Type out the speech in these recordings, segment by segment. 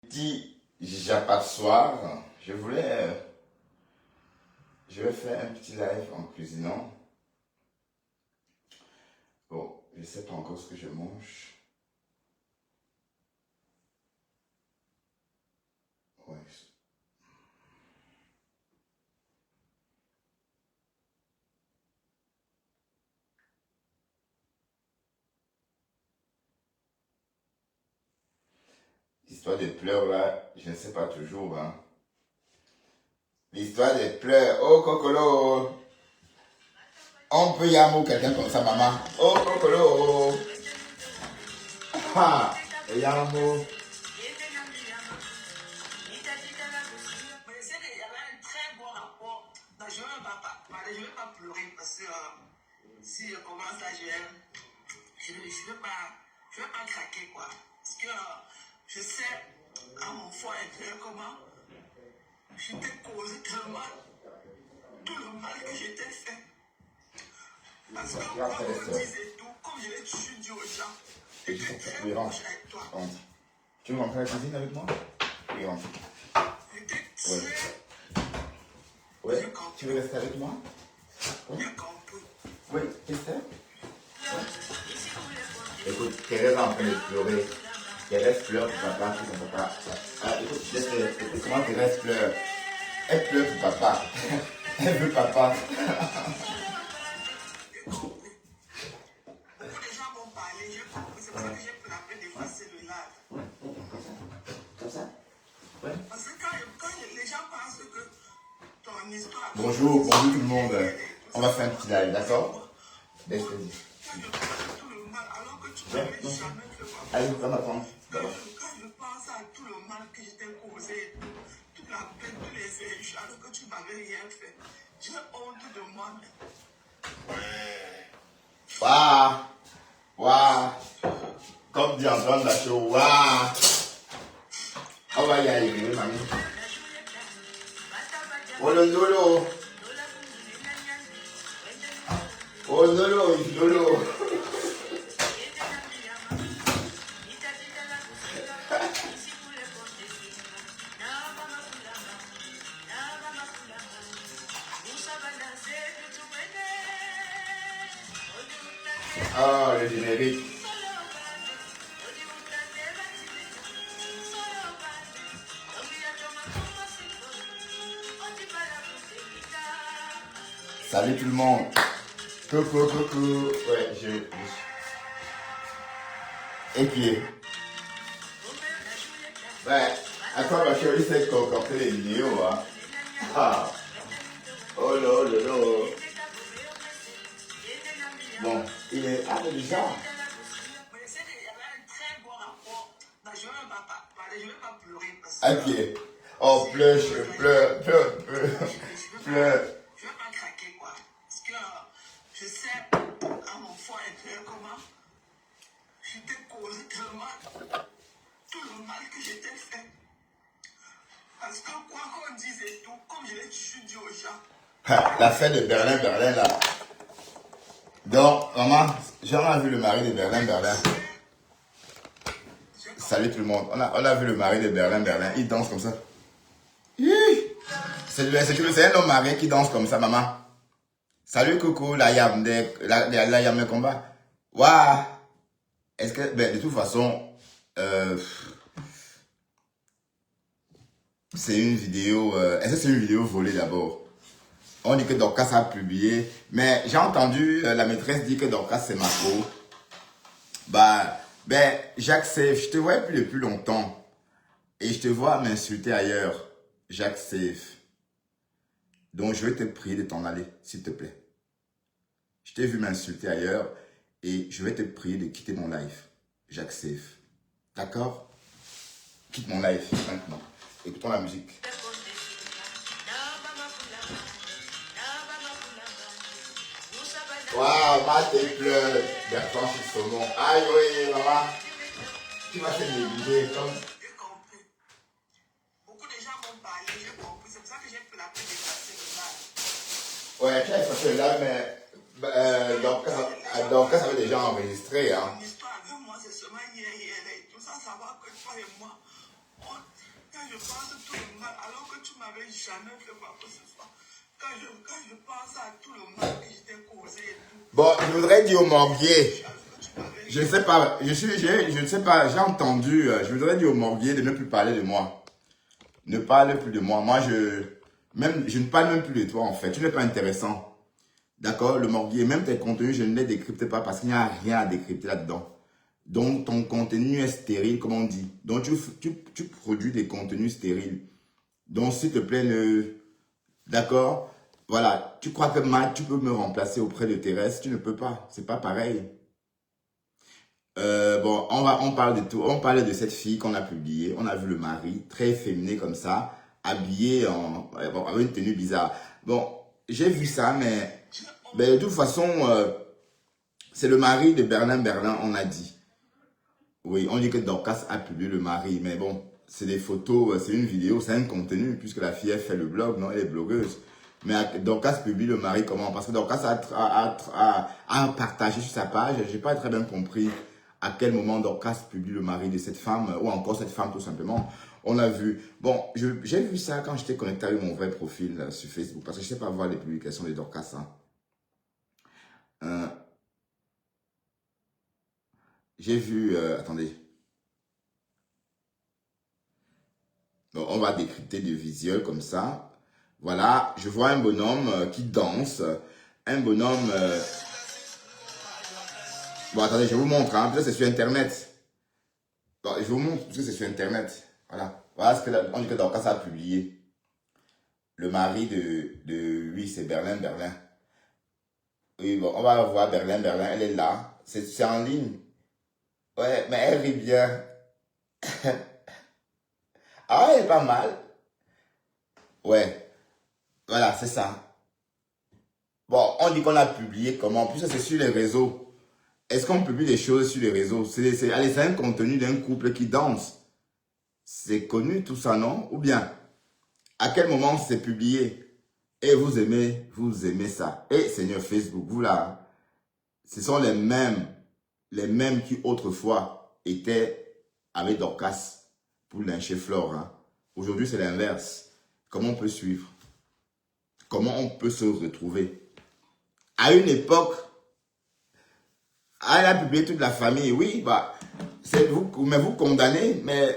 Petit j'aperçois, je vais faire un petit live en cuisinant. Bon, je ne sais pas encore ce que je mange. Ouais. L'histoire des pleurs là, je ne sais pas toujours. Hein. L'histoire des pleurs. Oh Cocolo, on peut y avoir quelqu'un comme ça, maman. Oh Cocolo. Ah, Yamo. Je ne vais pas pleurer parce que si je commence là, je ne vais pas craquer quoi. Parce que je sais à mon fond intérieur comment je t'ai causé tellement tout le mal que je t'ai fait. Parce que moi, on disait tout, comme je l'ai toujours dit aux gens, j'étais très proche avec toi. Tu veux rentrer à la cuisine avec moi? Oui, rentre. J'étais très... Oui. Tu veux rester avec moi? J'ai compris. Oui, Esther? Écoute, Thérèse est en train de pleurer. Thérèse pleure pour papa, pour son papa. Ah, écoute, comment Thérèse pleure? Elle pleure pour papa. Elle veut papa. J'ai compris. Beaucoup de gens m'ont parlé, j'ai compris. C'est pour ça que j'ai pris la peine d'effacer le live. Comme ça? Ouais. Parce que quand les gens pensent que ton histoire... Bonjour tout le monde. On va faire un petit live, d'accord? Laisse-le dire. Quand je pense tout le mal, alors que tu n'avais jamais fait ma Allez, va m'attendre. Quand je pense à tout le mal que je t'ai causé, toute la peine, tous les injures, alors que tu n'avais rien fait, j'ai honte de moi. Waouh! Waouh! Comme dit Antoine Lachaud, waouh! On va y arriver, mamie. Oh lolo! Oh lolo! Oh, le générique. Salut tout le monde. Coucou. Ouais, Et puis, ouais, attends, ma chérie, c'est concocter les vidéos, hein. Ah. Oh lolo. Bon, il est déjà. Mais je sais qu'il y avait un très bon rapport. Donc, je ne vais pas parler, je ne vais pas pleurer parce que... Ok. Oh, pleure. Je ne vais pas craquer, quoi. Parce que je sais à mon fond intérieur comment je t'ai causé tellement tout le mal que je t'ai fait. Parce que quoi qu'on dise et tout, comme je l'ai toujours dit aux gens. La fête de Berlin, là. Donc, maman, j'ai vu le mari de Berlin. Salut tout le monde. On a vu le mari de Berlin. Il danse comme ça. C'est un homme marié qui danse comme ça, maman. Salut Coco, la yam de combat. Waouh! Est-ce que, ben, de toute façon, c'est une vidéo. Est-ce que c'est une vidéo volée d'abord? On dit que Dorcas a publié, mais j'ai entendu la maîtresse dire que Dorcas c'est Marco. Ben, Jacques Safe, je te vois depuis longtemps et je te vois m'insulter ailleurs, Jacques Safe. Donc je vais te prier de t'en aller, s'il te plaît. Je t'ai vu m'insulter ailleurs et je vais te prier de quitter mon live, Jacques Safe. D'accord? Quitte mon live maintenant. Écoutons la musique. Waouh, Matt et pleure. Bertrand Chisomon. Aïe, oui, maman. Tu vas te négliger comme. J'ai compris. Beaucoup de gens m'ont parlé, j'ai compris. C'est pour ça que j'ai pris la peine d'effacer le live. Ouais, tu as effacé le live, mais Dorcas avait déjà enregistré. Hein. Mon histoire avec moi, c'est seulement hier et tout ça, savoir que toi et moi, n'aurais jamais fait quoi que ce soit. Quand je pense à tout le monde que j'étais causé et tout. Bon, je voudrais dire au morguier. Tu m'avais Je ne sais pas, je ne sais pas, j'ai entendu, je voudrais dire au morguier de ne plus parler de moi. Ne parle plus de moi. Moi, je ne parle même plus de toi, en fait. Tu n'es pas intéressant. D'accord? Le morguier, même tes contenus, je ne les décrypte pas parce qu'il n'y a rien à décrypter là-dedans. Donc, ton contenu est stérile, comme on dit. Donc, tu produis des contenus stériles. Donc, s'il te plaît, d'accord? Voilà. Tu crois que Matt, tu peux me remplacer auprès de Thérèse? Tu ne peux pas. C'est pas pareil. Bon, on parle de tout. On parlait de cette fille qu'on a publiée. On a vu le mari, très féminin comme ça, habillé bon, avec une tenue bizarre. Bon, j'ai vu ça, mais de toute façon, c'est le mari de Berlin, on a dit. Oui, on dit que Dorcas a publié le mari, mais bon, c'est des photos, c'est une vidéo, c'est un contenu, puisque la fille, elle fait le blog, non, elle est blogueuse. Mais Dorcas publie le mari comment? Parce que Dorcas a partagé sur sa page, j'ai pas très bien compris à quel moment Dorcas publie le mari de cette femme, ou encore cette femme tout simplement. On a vu, bon, j'ai vu ça quand j'étais connecté avec mon vrai profil sur Facebook, parce que je sais pas voir les publications de Dorcas. Hein. J'ai vu, attendez. Donc, on va décrypter des visuels comme ça. Voilà, je vois un bonhomme qui danse. Un bonhomme... Bon, attendez, je vous montre. Hein. Peut-être c'est sur Internet. Bon, je vous montre parce que c'est sur Internet. Voilà. Voilà ce que on dit que Dorcas a publié. Le mari de oui, c'est Berlin. Oui, bon, on va voir Berlin. Elle est là. C'est en ligne. Ouais, mais elle rit bien. Ah, elle est pas mal. Ouais, voilà, c'est ça. Bon, on dit qu'on a publié comment? Puis ça, c'est sur les réseaux. Est-ce qu'on publie des choses sur les réseaux? Allez, c'est un contenu d'un couple qui danse. C'est connu tout ça, non? Ou bien, à quel moment c'est publié? Et vous aimez ça. Et Seigneur Facebook, vous là, ce sont les mêmes qui autrefois étaient avec Dorcas pour lyncher Flore. Hein. Aujourd'hui, c'est l'inverse. Comment on peut suivre? Comment on peut se retrouver? À une époque, elle a publié toute la famille, oui, bah, c'est vous, mais vous condamnez, mais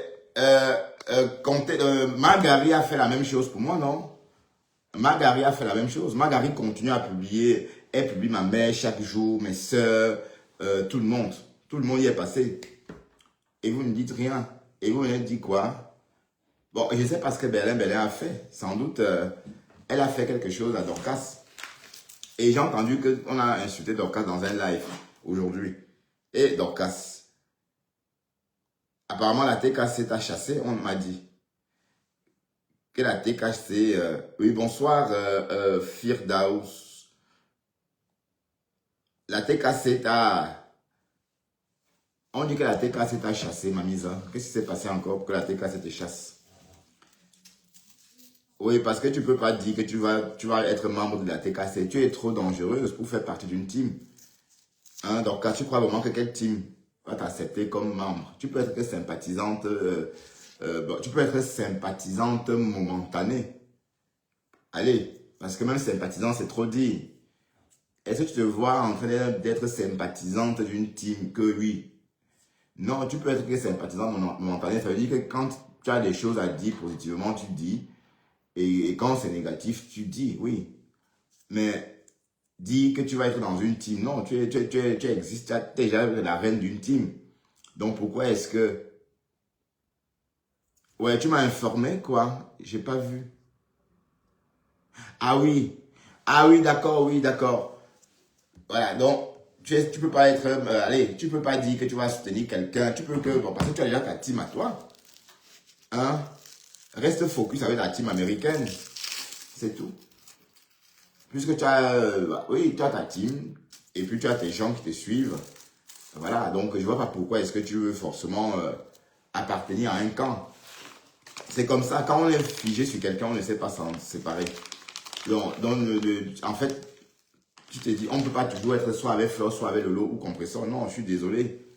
Margari a fait la même chose pour moi, non? Margari a fait la même chose. Margari continue à publier, elle publie ma mère chaque jour, mes soeurs, tout le monde. Tout le monde y est passé. Et vous ne dites rien. Et vous ne dites quoi? Bon, je sais pas ce que Berlin a fait. Sans doute, elle a fait quelque chose à Dorcas. Et j'ai entendu qu'on a insulté Dorcas dans un live aujourd'hui. Et Dorcas, apparemment la TKC t'a chassé, on m'a dit. Que la TKC... oui, bonsoir Firdaus. La TKC t'a... On dit que la TKC t'a chassé, Mamisa. Qu'est-ce qui s'est passé encore pour que la TKC te chasse? Oui, parce que tu ne peux pas dire que tu vas être membre de la TKC. Tu es trop dangereuse pour faire partie d'une team. Hein, donc, quand tu crois vraiment que quelle team va t'accepter comme membre? Tu peux être que sympathisante, bon, tu peux être sympathisante momentanée. Allez, parce que même sympathisant, c'est trop dit. Est-ce que tu te vois en train d'être sympathisante d'une team que oui? Non, tu peux être que sympathisante momentanée. Ça veut dire que quand tu as des choses à dire positivement, tu dis. Et quand c'est négatif, tu dis oui. Mais dis que tu vas être dans une team. Non, tu existes, tu es déjà la reine d'une team. Donc pourquoi est-ce que... Ouais, tu m'as informé quoi? J'ai pas vu. Ah oui. Ah oui, d'accord, oui, d'accord. Voilà, donc tu peux pas être... allez, tu peux pas dire que tu vas soutenir quelqu'un. Tu peux que... Bon, parce que tu as déjà ta team à toi. Hein? Reste focus avec la team américaine. C'est tout. Puisque tu as, oui, tu as ta team et puis tu as tes gens qui te suivent. Voilà, donc je ne vois pas pourquoi est-ce que tu veux forcément appartenir à un camp. C'est comme ça, quand on est figé sur quelqu'un, on ne sait pas s'en séparer. Donc en fait, tu te dis, on ne peut pas toujours être soit avec Flore, soit avec le lot ou compresseur. Non, je suis désolé.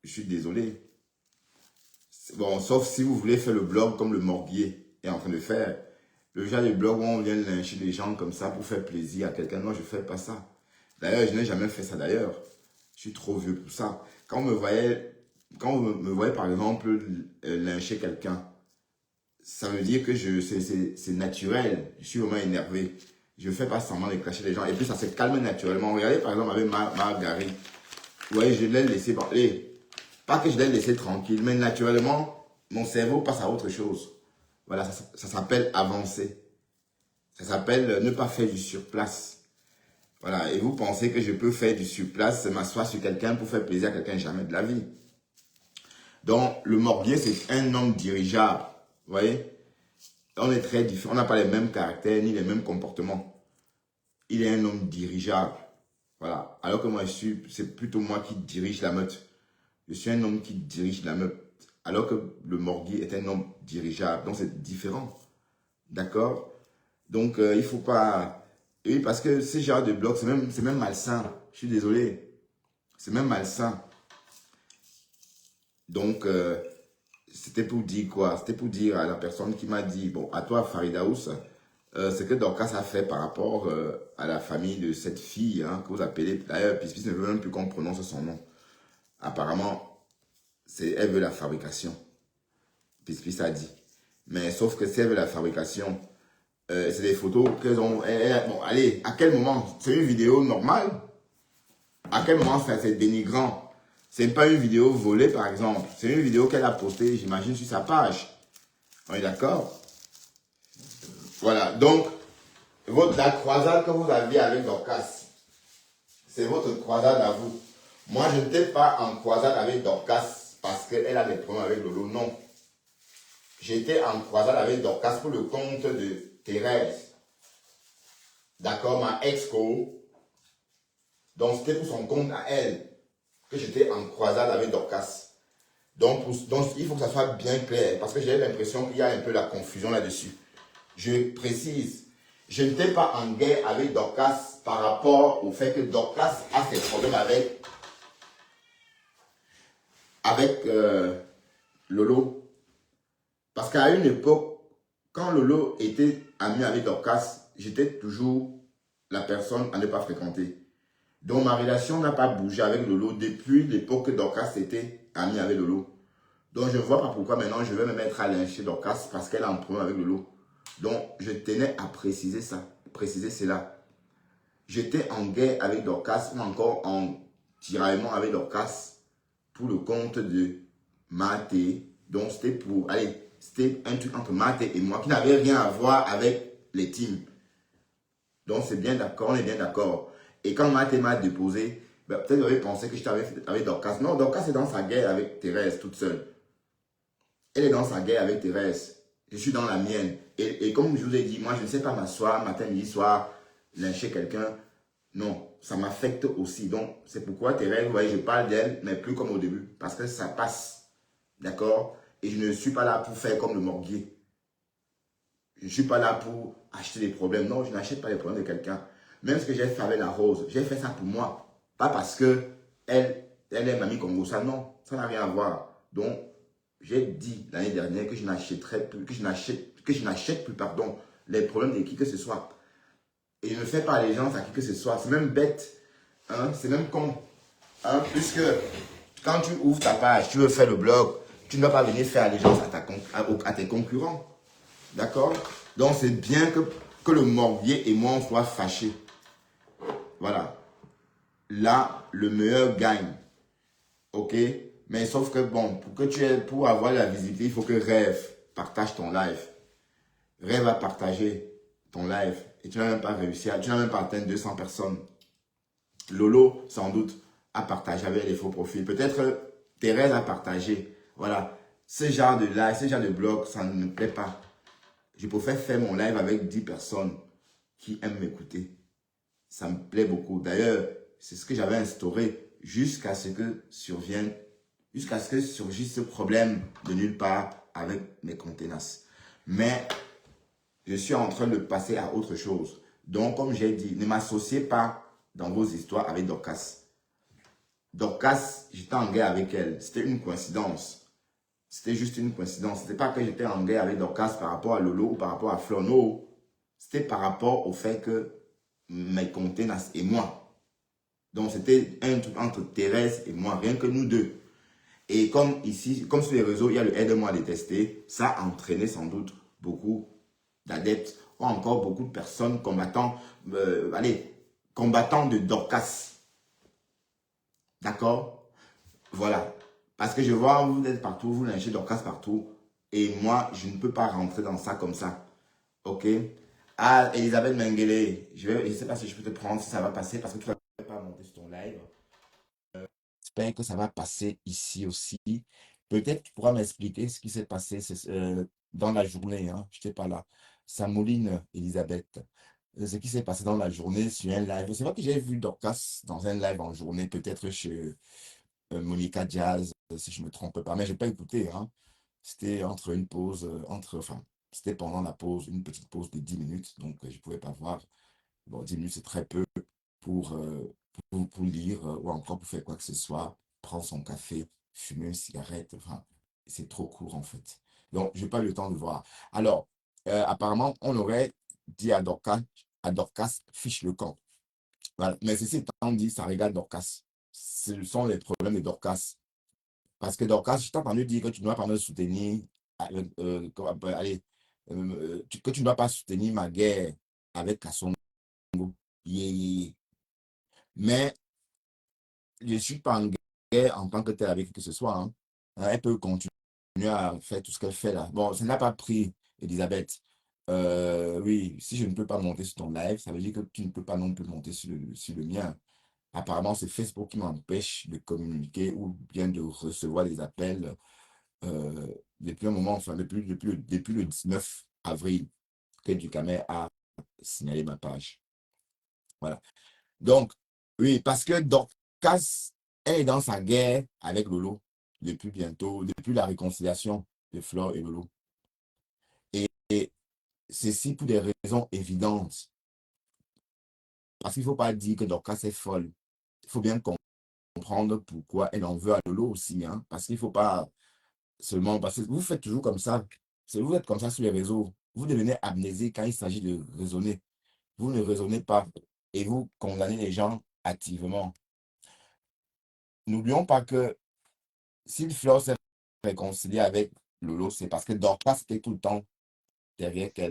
Je suis désolé. Bon, sauf si vous voulez faire le blog comme le morguier est en train de faire. Le genre de blog où on vient lyncher les gens comme ça pour faire plaisir à quelqu'un. Non, je ne fais pas ça. D'ailleurs, je n'ai jamais fait ça d'ailleurs. Je suis trop vieux pour ça. Quand vous me voyez par exemple lyncher quelqu'un, ça veut dire que c'est naturel. Je suis vraiment énervé. Je ne fais pas semblant de clasher les gens. Et puis ça se calme naturellement. Regardez par exemple avec Marguerite. Vous voyez, je l'ai laissé parler. Pas que je l'ai laissé tranquille, mais naturellement, mon cerveau passe à autre chose. Voilà, ça s'appelle avancer. Ça s'appelle ne pas faire du surplace. Voilà, et vous pensez que je peux faire du surplace, m'asseoir sur quelqu'un pour faire plaisir à quelqu'un, jamais de la vie. Donc, le Morbier, c'est un homme dirigeable. Vous voyez? On est très différents, on n'a pas les mêmes caractères ni les mêmes comportements. Il est un homme dirigeable. Voilà. Alors que moi, c'est plutôt moi qui dirige la meute. Je suis un homme qui dirige la meute. Alors que le Morbier est un homme dirigeable. Donc, c'est différent. D'accord? Donc, il ne faut pas... Oui, parce que ce genre de blog, c'est même malsain. Je suis désolé. C'est même malsain. Donc, c'était pour dire quoi? C'était pour dire à la personne qui m'a dit, bon, à toi, Faridaous, ce que Dorcas a fait par rapport à la famille de cette fille, hein, que vous appelez, d'ailleurs, Pispis ne veut même plus qu'on prononce son nom. Apparemment, elle veut la fabrication. Pispis a dit. Mais sauf que si elle veut la fabrication, c'est des photos qu'elles ont... bon, allez, à quel moment? C'est une vidéo normale? À quel moment c'est dénigrant? C'est pas une vidéo volée, par exemple. C'est une vidéo qu'elle a postée, j'imagine, sur sa page. On est d'accord? Voilà, donc, la croisade que vous aviez avec Dorcas, c'est votre croisade à vous. Moi, je n'étais pas en croisade avec Dorcas parce qu'elle a des problèmes avec Lolo, non. J'étais en croisade avec Dorcas pour le compte de Thérèse. D'accord, ma ex-co. Donc, c'était pour son compte à elle que j'étais en croisade avec Dorcas. Donc, il faut que ça soit bien clair parce que j'ai l'impression qu'il y a un peu la confusion là-dessus. Je précise, je n'étais pas en guerre avec Dorcas par rapport au fait que Dorcas a ses problèmes avec Lolo. Parce qu'à une époque, quand Lolo était ami avec Dorcas, j'étais toujours la personne à ne pas fréquenter. Donc ma relation n'a pas bougé avec Lolo depuis l'époque que Dorcas était ami avec Lolo. Donc je ne vois pas pourquoi maintenant je vais me mettre à lyncher Dorcas parce qu'elle a un problème avec Lolo. Donc je tenais à préciser ça, préciser cela. J'étais en guerre avec Dorcas ou encore en tiraillement avec Dorcas pour le compte de Maté. Donc c'était pour, allez, c'était un truc entre Maté et moi qui n'avait rien à voir avec les teams. Donc c'est bien d'accord, on est bien d'accord. Et quand Maté m'a déposé, ben, peut-être j'avais pensé que j'étais avec Dorcas. Non, Dorcas est dans sa guerre avec Thérèse toute seule. Elle est dans sa guerre avec Thérèse. Je suis dans la mienne. Et comme je vous ai dit, moi je ne sais pas m'asseoir matin, midi, soir, lyncher quelqu'un. Non, ça m'affecte aussi. Donc c'est pourquoi Thérèse, vous voyez, je parle d'elle, mais plus comme au début. Parce que ça passe. D'accord? Et je ne suis pas là pour faire comme le Morbier. Je ne suis pas là pour acheter des problèmes. Non, je n'achète pas les problèmes de quelqu'un. Même ce que j'ai fait avec la Rose, j'ai fait ça pour moi. Pas parce que elle est mamie Congo. Ça, non. Ça n'a rien à voir. Donc, j'ai dit l'année dernière que je n'achèterai plus, que je n'achète plus, pardon, les problèmes de qui que ce soit. Et je ne fais pas allégeance à qui que ce soit. C'est même bête. Hein? C'est même con. Hein? Puisque quand tu ouvres ta page, tu veux faire le blog, tu ne vas pas venir faire allégeance à tes concurrents. D'accord? Donc, c'est bien que le Morbier et moi, on soit fâchés. Voilà. Là, le meilleur gagne. OK? Mais sauf que, bon, pour avoir la visibilité, il faut que Rêve partage ton live. Rêve a partagé ton live. Et tu n'as même pas réussi tu n'as même pas atteint 200 personnes. Lolo, sans doute, a partagé avec les faux profils. Peut-être Thérèse a partagé. Voilà. Ce genre de live, ce genre de blog, ça ne me plaît pas. Je préfère faire mon live avec 10 personnes qui aiment m'écouter. Ça me plaît beaucoup. D'ailleurs, c'est ce que j'avais instauré jusqu'à ce que surgisse ce problème de nulle part avec mes contenants. Mais je suis en train de passer à autre chose. Donc, comme j'ai dit, ne m'associez pas dans vos histoires avec Dorcas. Dorcas, j'étais en guerre avec elle. C'était une coïncidence. C'était juste une coïncidence. C'était pas que j'étais en guerre avec Dorcas par rapport à Lolo ou par rapport à Flor. Non. C'était par rapport au fait que mes conteneurs et moi. Donc c'était un truc entre Thérèse et moi, rien que nous deux. Et comme ici, comme sur les réseaux, il y a le aide-moi à détester, ça a entraîné sans doute beaucoup d'adeptes ou encore beaucoup de personnes combattant, combattants de Dorcas. D'accord? Voilà. Parce que je vois, vous êtes partout, vous lâchez Dorcas partout. Et moi, je ne peux pas rentrer dans ça comme ça. Ok? Ah, Elisabeth Mengele, je ne sais pas si je peux te prendre, si ça va passer, parce que tu ne vas pas monter sur ton live. J'espère que ça va passer ici aussi. Peut-être tu pourras m'expliquer ce qui s'est passé dans la journée. Hein, je n'étais pas là. Samouline, Elisabeth. Ce qui s'est passé dans la journée sur un live. C'est vrai que j'ai vu Dorcas dans un live en journée, peut-être chez Monica Jazz, si je ne me trompe pas, mais je n'ai pas écouté. Hein. C'était entre une pause, enfin, c'était pendant la pause, une petite pause de 10 minutes, donc je ne pouvais pas voir. Bon, 10 minutes, c'est très peu pour, pour lire ou encore pour faire quoi que ce soit, prendre son café, fumer une cigarette, enfin, c'est trop court en fait. Donc, je n'ai pas eu le temps de voir. Alors, apparemment, on aurait dit à Dorcas, fiche le camp. Voilà. Mais ceci étant dit, ça regarde Dorcas. Ce sont les problèmes de Dorcas. Parce que Dorcas, je t'ai entendu dire que tu ne dois pas me soutenir, allez, que tu ne dois pas soutenir ma guerre avec Kassongo. Yeah, yeah, yeah. Mais je ne suis pas en guerre en tant que tel avec qui que ce soit. Hein. Elle peut continuer à faire tout ce qu'elle fait là. Bon, ça n'a pas pris, Elisabeth. Oui, si je ne peux pas monter sur ton live, ça veut dire que tu ne peux pas non plus monter sur le mien. Apparemment, c'est Facebook qui m'empêche de communiquer ou bien de recevoir des appels depuis un moment, enfin, depuis le 19 avril, que Ducamet a signalé ma page. Voilà. Donc, oui, parce que Dorcas est dans sa guerre avec Lolo depuis la réconciliation de Flore et Lolo. Et ceci pour des raisons évidentes. Parce qu'il ne faut pas dire que Dorcas est folle. Il faut bien comprendre pourquoi elle en veut à Lolo aussi. Hein, parce qu'il ne faut pas seulement... Parce que vous faites toujours comme ça. Vous êtes comme ça sur les réseaux. Vous devenez amnésique quand il s'agit de raisonner. Vous ne raisonnez pas. Et vous condamnez les gens activement. N'oublions pas que si Flore s'est réconcilié avec Lolo, c'est parce que Dorcas était tout le temps derrière qu'elle.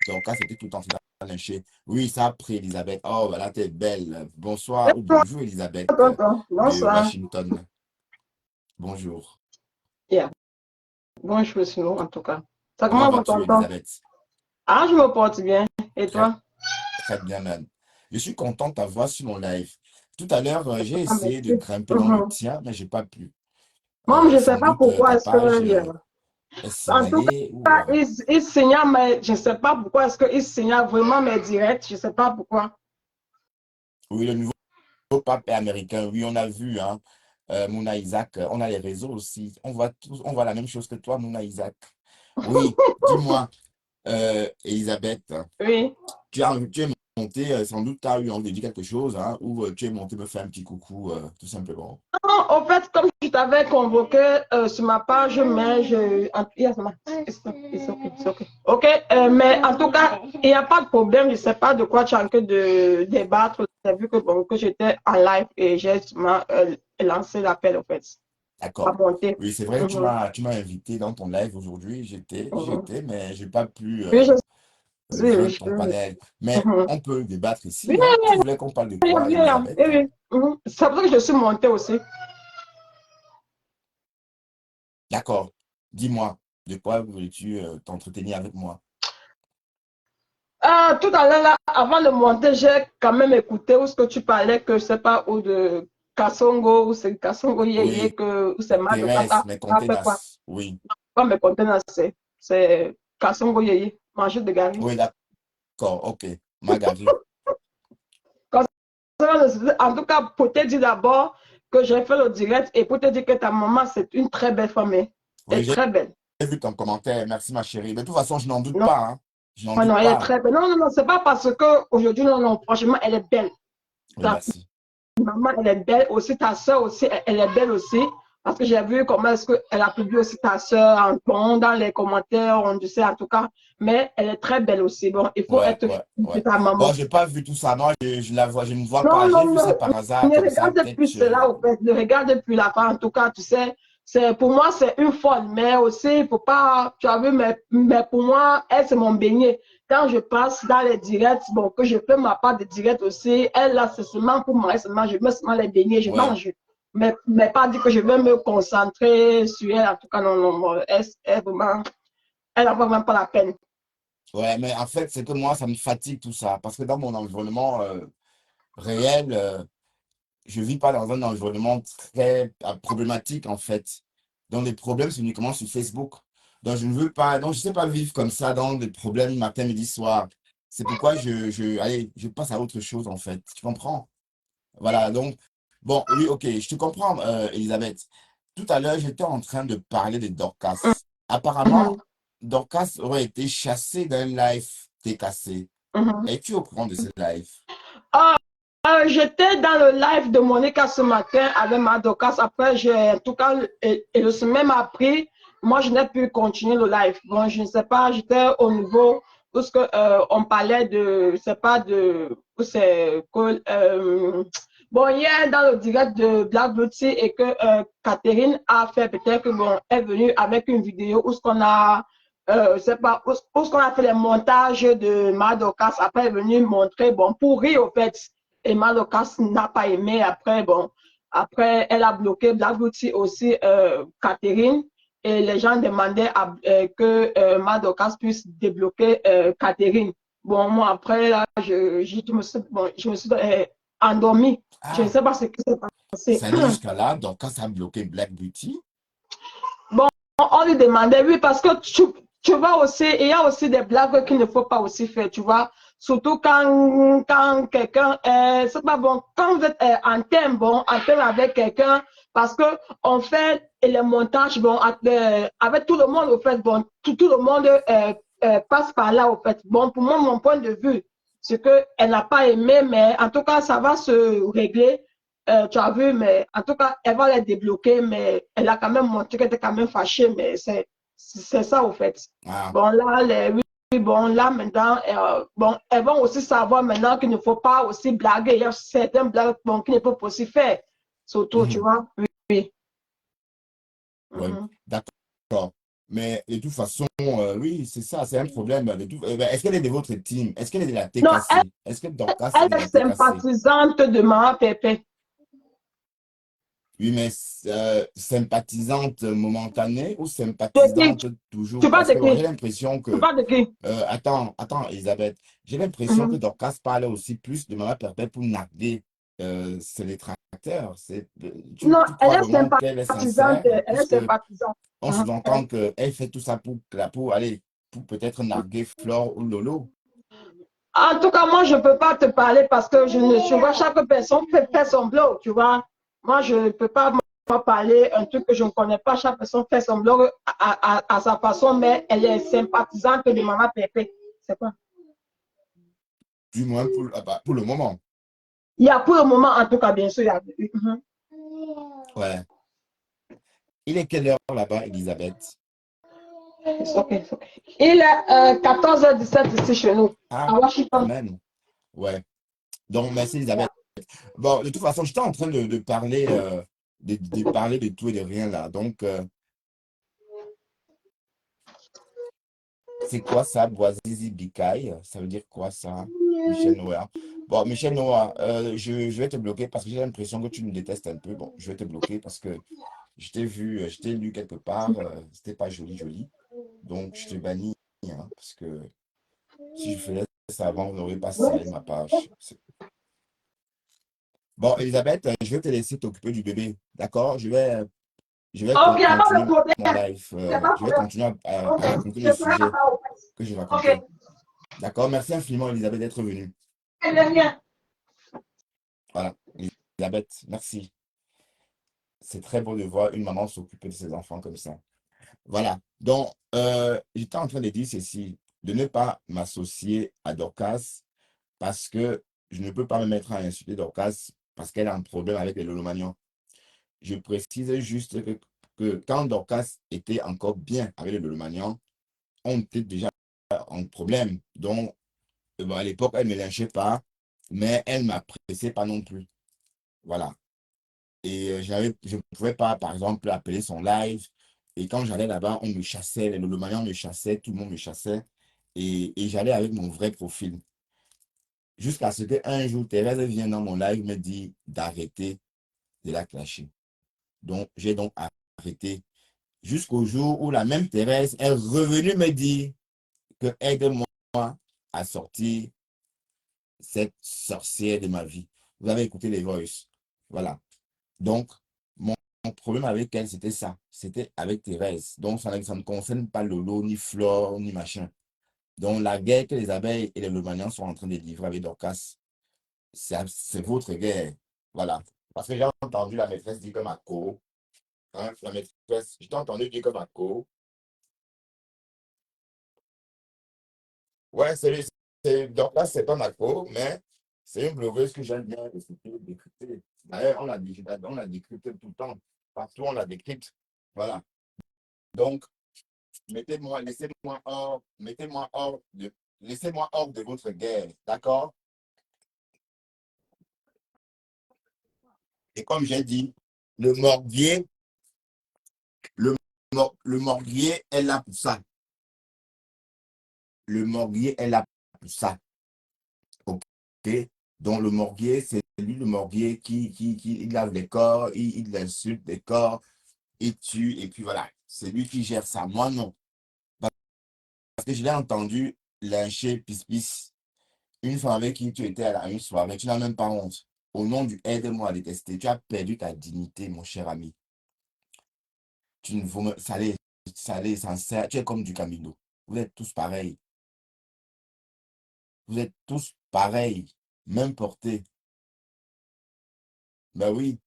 Dorcas était tout le temps lynché. Oui, ça a pris Elisabeth. Oh, voilà, t'es belle. Bonsoir ou Bonsoir, bonjour Elisabeth tonton. de Bonsoir. Washington. Bonjour. Yeah. Bonjour, sinon, en tout cas. Ça Comment comment vous vas-tu tonton? Elisabeth? Ah, je me porte bien. Et Très, toi? très bien, man. Je suis content de t'avoir sur mon live. Tout à l'heure, j'ai Ah, essayé de merci. grimper dans le Mhm. tien, mais j'ai pas pu. Moi, je ne sais Sans pas doute pourquoi ta est-ce que... page est En tout signalée ou cas, il signale, mais je ne sais pas pourquoi est-ce qu'il signale vraiment mes directs. Je ne sais pas pourquoi. oui, le nouveau pape est américain. Oui, on a vu, hein. Mouna Isaac, on a les réseaux aussi. On voit la même chose que toi, Mouna Isaac. Oui, dis-moi, Elisabeth, Oui. tu es monté, sans doute tu as eu envie de dire quelque chose, hein, ou tu es monté me faire un petit coucou, tout simplement. Non, au fait, comme je t'avais convoqué sur ma page, mais OK, mais en tout cas, il n'y a pas de problème. Je ne sais pas de quoi tu as envie de débattre. Tu as vu que, bon, que j'étais en live et j'ai justement lancé l'appel, au fait, à D'accord. monter. Oui, c'est vrai que Mhm, tu m'as invité dans ton live aujourd'hui. mhm. Mais je n'ai pas pu Oui, je sais, oui, joindre ton panel. Mais mhm. on peut débattre Oui, ici, hein. Tu voulais qu'on parle de oui, quoi, oui, oui, Elisabeth? oui. Mhm. C'est pour ça que je suis montée aussi. D'accord. Dis-moi, de quoi veux-tu t'entretenir avec moi? Ah, tout à l'heure, là, avant de monter, j'ai quand même écouté où ce que tu parlais, que je ne sais pas, où de Kassongo, ou c'est Kassongo Yeye, Oui, que où c'est Madoka, Thérèse, mes a fait quoi? contenance. Oui, Pas mes contenants, c'est Kassongo Yeye, manger de Gary. oui, d'accord, ok. Magali. En tout cas, pour te dire d'abord que j'ai fait le direct et pour te dire que ta maman, c'est une très belle femme. Elle Oui, est très belle. j'ai vu ton commentaire. Merci, ma chérie. De toute façon, je n'en doute Non, pas, hein. Je n'en non, doute elle est pas. très belle. Non, non, non, c'est pas parce qu'aujourd'hui, non, non, franchement, elle est belle. Oui, Ta merci. maman, elle est belle aussi, ta soeur aussi, elle est belle aussi. Parce que j'ai vu comment est-ce qu'elle a publié aussi ta sœur bon, dans les commentaires, on ne sait en tout cas. Mais elle est très belle aussi. Bon, il faut Ouais, être ouais, fier de ouais. ta Bon, maman. j'ai pas vu tout ça. Non, je la vois, je ne vois Non, pas. J'ai non, vu non, ça par hasard, ne comme ça, regarde peut-être. plus cela, au fait. Ne regarde plus la fin. En tout cas, tu sais, pour moi, c'est une folle. Mais aussi, il faut pas, tu as vu, mais pour moi, elle, c'est mon beignet. Quand je passe dans les directs, bon, que je fais ma part de direct aussi, elle, là, c'est seulement pour moi, seulement, je mets seulement les beignets, je Ouais, mange. Mais pas dire que je vais me concentrer sur elle. En tout cas, non, non, non. Vraiment, elle n'a vraiment pas la peine. ouais, mais en fait, c'est que moi, ça me fatigue tout ça. Parce que dans mon environnement réel, je vis pas dans un environnement très problématique, en fait. Donc, les problèmes, c'est uniquement sur Facebook. Donc, je ne veux pas, donc, je sais pas vivre comme ça dans des problèmes matin, midi, soir. C'est pourquoi allez, je passe à autre chose, en fait. Tu comprends? Voilà, donc, bon, oui, ok, je te comprends, Elisabeth. Tout à l'heure, j'étais en train de parler de Dorcas. Apparemment, Mhm, Dorcas aurait été chassée d'un live TKC. mhm. Es-tu au courant de ce live? Ah, j'étais dans le live de Monica ce matin avec ma Dorcas. Après, en tout cas, et le semaine m'a pris. Moi, je n'ai pu continuer le live. Bon, je ne sais pas, j'étais au niveau où on parlait de, c'est pas de, où c'est que, bon, hier dans le direct de Black Beauty et que Catherine a fait peut-être que bon, est venue avec une vidéo où ce qu'on a, je sais pas, où ce qu'on a fait les montages de Madocas. Après, elle est venue montrer, bon, pour rire au fait. Et Madocas n'a pas aimé. Après, bon, après, elle a bloqué Black Beauty aussi, Catherine. Et les gens demandaient que Madocas puisse débloquer Catherine. Bon, moi, après, là, je me suis endormie. Je ne Ah, sais pas ce qui s'est passé. ça allait jusqu'à là, Dorcas a bloqué Black Beauty. Bon, on lui demandait, oui, parce que tu vois aussi, il y a aussi des blagues qu'il ne faut pas aussi faire, tu vois. Surtout quand quelqu'un, c'est pas bon, quand vous êtes en thème avec quelqu'un, parce que on fait les montages, bon, avec tout le monde, au fait, bon, tout le monde passe par là, au fait. Bon, pour moi, mon point de vue, c'est qu'elle n'a pas aimé, mais en tout cas, ça va se régler. Tu as vu, mais en tout cas, elle va les débloquer, mais elle a quand même montré qu'elle était quand même fâchée, mais c'est ça au fait. Ah, Bon, là, oui, bon, là, maintenant, bon, elles vont aussi savoir maintenant qu'il ne faut pas aussi blaguer. Il y a certains blagues bon, qu'il ne faut pas aussi faire. Surtout, tu mhm, vois. Oui, oui. ouais, Mhm. d'accord. Mais de toute façon, oui, c'est ça, c'est un problème. Est-ce qu'elle est de votre team? Est-ce qu'elle est de la Non, TKC? Est-ce que Dorcas elle est de est la TKC? sympathisante de Maman Pépé. Oui, mais sympathisante momentanée ou De qui? sympathisante Tu toujours? parles Parce de que moi, qui? j'ai l'impression Tu que parles de qui? attends, Elisabeth. J'ai l'impression que Mhm. Dorcas parle aussi plus de Maman Perpète pour narguer ses détracteurs. Non, Tu crois vraiment qu'elle est sincère? elle est Puisque sympathisante. on Mhm. sous-entend qu'elle fait tout ça aller, pour peut-être narguer Flore ou Lolo. En tout cas, moi, je ne peux pas te parler parce que tu vois, chaque personne fait son blog, tu vois. Moi, je ne peux pas moi, parler un truc que je ne connais pas. Chaque personne fait son blog à sa façon, mais elle est sympathisante de Maman Pépé. C'est quoi? Du moins pour le moment. Il y a pour le moment, en tout cas, bien sûr, il y a. Ouais. Il est quelle heure là-bas, Elisabeth? It's okay, it's okay. Il est 14h17 ici chez nous, Ah, à quand Washington. même. Ouais. Donc, merci, Elisabeth. Bon, de toute façon, j'étais en train de parler, de parler de tout et de rien là. Donc, c'est quoi ça, Boazizi Bikaï? Ça veut dire quoi ça, Michel Noah? Bon, Michel Noah, je vais te bloquer parce que j'ai l'impression que tu me détestes un peu. Bon, je vais te bloquer parce que je t'ai vu, je t'ai lu quelque part, c'était pas joli, joli. Donc, je te bannis, hein, parce que si je faisais ça avant, on n'aurait pas salé ma page. Bon, Elisabeth, je vais te laisser t'occuper du bébé, d'accord? Je vais Ok, il n'y a pas de continuer mon problème. live. Il n'y a pas de Je vais problème. continuer Ok, à raconter je le ferai sujet papa au que je fait. racontais. Ok, D'accord? Merci infiniment, Elisabeth, d'être venue. très bien. Voilà, Elisabeth, merci. C'est très beau de voir une maman s'occuper de ses enfants comme ça. Voilà. Donc, j'étais en train de dire ceci, de ne pas m'associer à Dorcas parce que je ne peux pas me mettre à insulter Dorcas parce qu'elle a un problème avec les lolomanions. Je précise juste que quand Dorcas était encore bien avec le Lomanian, on était déjà en problème. Donc, bon, à l'époque, elle ne me lynchait pas, mais elle ne m'appréciait pas non plus. Voilà. Et je ne pouvais pas, par exemple, appeler son live. Et quand j'allais là-bas, on me chassait, le Lomanian me chassait, tout le monde me chassait. Et j'allais avec mon vrai profil. Jusqu'à ce qu'un jour, Thérèse vient dans mon live me dit d'arrêter de la clasher. Donc, j'ai donc arrêté jusqu'au jour où la même Thérèse est revenue me dire que aide-moi à sortir cette sorcière de ma vie. Vous avez écouté les voices. Voilà. Donc, mon problème avec elle, c'était ça. C'était avec Thérèse. Donc, ça ne concerne pas Lolo, ni Flore, ni machin. Donc, la guerre que les abeilles et les Lomanians sont en train de livrer avec Dorcas, c'est votre guerre. Voilà. Parce que j'ai entendu la maîtresse dire comme à Co. Hein, la maîtresse, j'ai entendu dire comme à Co. Ouais, donc là, c'est pas ma co, mais c'est une blogueuse que j'aime bien décrypter. D'ailleurs, on la décrypte tout le temps. Partout, on la décrypte. Voilà. Donc, laissez-moi hors de votre guerre. D'accord? Et comme j'ai dit, le morbier, le, le morbier est là pour ça. Le morbier est là pour ça. OK? Donc, le morbier, c'est lui, le morbier, qui il lave les corps, il insulte les corps, il tue, et puis voilà. C'est lui qui gère ça. Moi, non. Parce que je l'ai entendu lyncher Pis une femme avec qui tu étais à une soirée. Tu n'as même pas honte. Au nom du aide-moi à détester, tu as perdu ta dignité, mon cher ami. Tu ne vaux salé, sincère. Tu es comme du Camino. Vous êtes tous pareils. Vous êtes tous pareils. Même portée. Ben oui,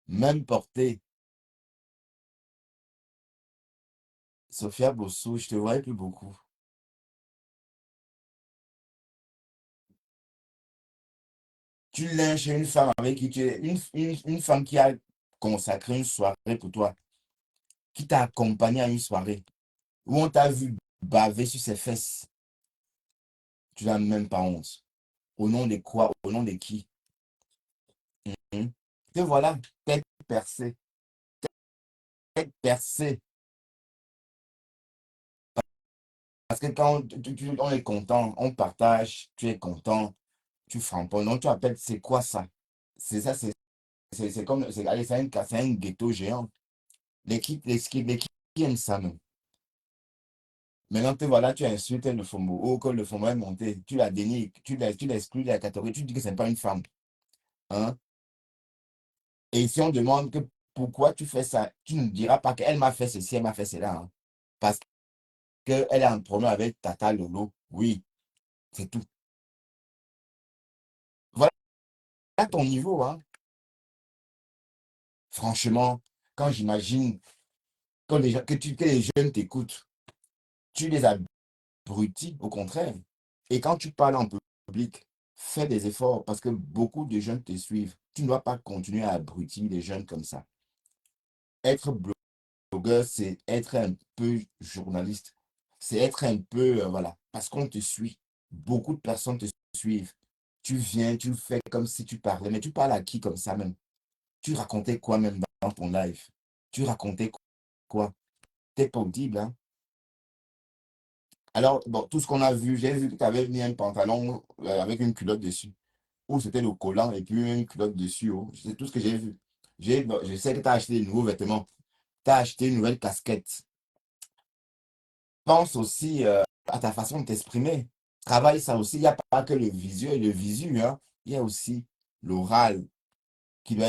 même portée. Sophia Bossou, je te voyais plus beaucoup. Tu lynches une femme avec qui tu es, une femme qui a consacré une soirée pour toi, qui t'a accompagné à une soirée, où on t'a vu baver sur ses fesses. Tu n'as même pas honte. Au nom de quoi? Au nom de qui? Hein? Te voilà, tête percée, tête percée. Parce que quand on est content, on partage, tu es content, tu framponnes. Donc tu appelles, c'est quoi ça? C'est ça, c'est comme, allez, c'est un ghetto géant. L'équipe aime ça même. Maintenant, te voilà, tu insultes le FOMO. Oh, que le FOMO est monté. Tu la dénies, tu l'exclus de la catégorie. Tu dis que ce n'est pas une femme. Hein? Et si on demande que pourquoi tu fais ça, tu ne diras pas qu'elle m'a fait ceci, elle m'a fait cela. Hein. Parce qu'elle a un problème avec Tata Lolo. Oui, c'est tout. Voilà ton niveau. Hein. Franchement, quand j'imagine que les jeunes t'écoutent, tu les abrutis, au contraire. Et quand tu parles en public, fais des efforts parce que beaucoup de jeunes te suivent. Tu ne dois pas continuer à abrutir les jeunes comme ça. Être blogueur, c'est être un peu journaliste. C'est être un peu, voilà, parce qu'on te suit. Beaucoup de personnes te suivent. Tu viens, tu fais comme si tu parlais, mais tu parles à qui comme ça même? Tu racontais quoi même dans ton live? Tu racontais quoi? T'es pas audible, hein? Alors, bon, tout ce qu'on a vu, j'ai vu que tu avais mis un pantalon avec une culotte dessus. Ou c'était le collant et puis une culotte dessus. Oh. C'est tout ce que j'ai vu. Bon, je sais que tu as acheté de nouveaux vêtements. Tu as acheté une nouvelle casquette. Pense aussi à ta façon de t'exprimer. Travaille ça aussi. Il n'y a pas que le visuel et le visu. Hein. Il y a aussi l'oral qui doit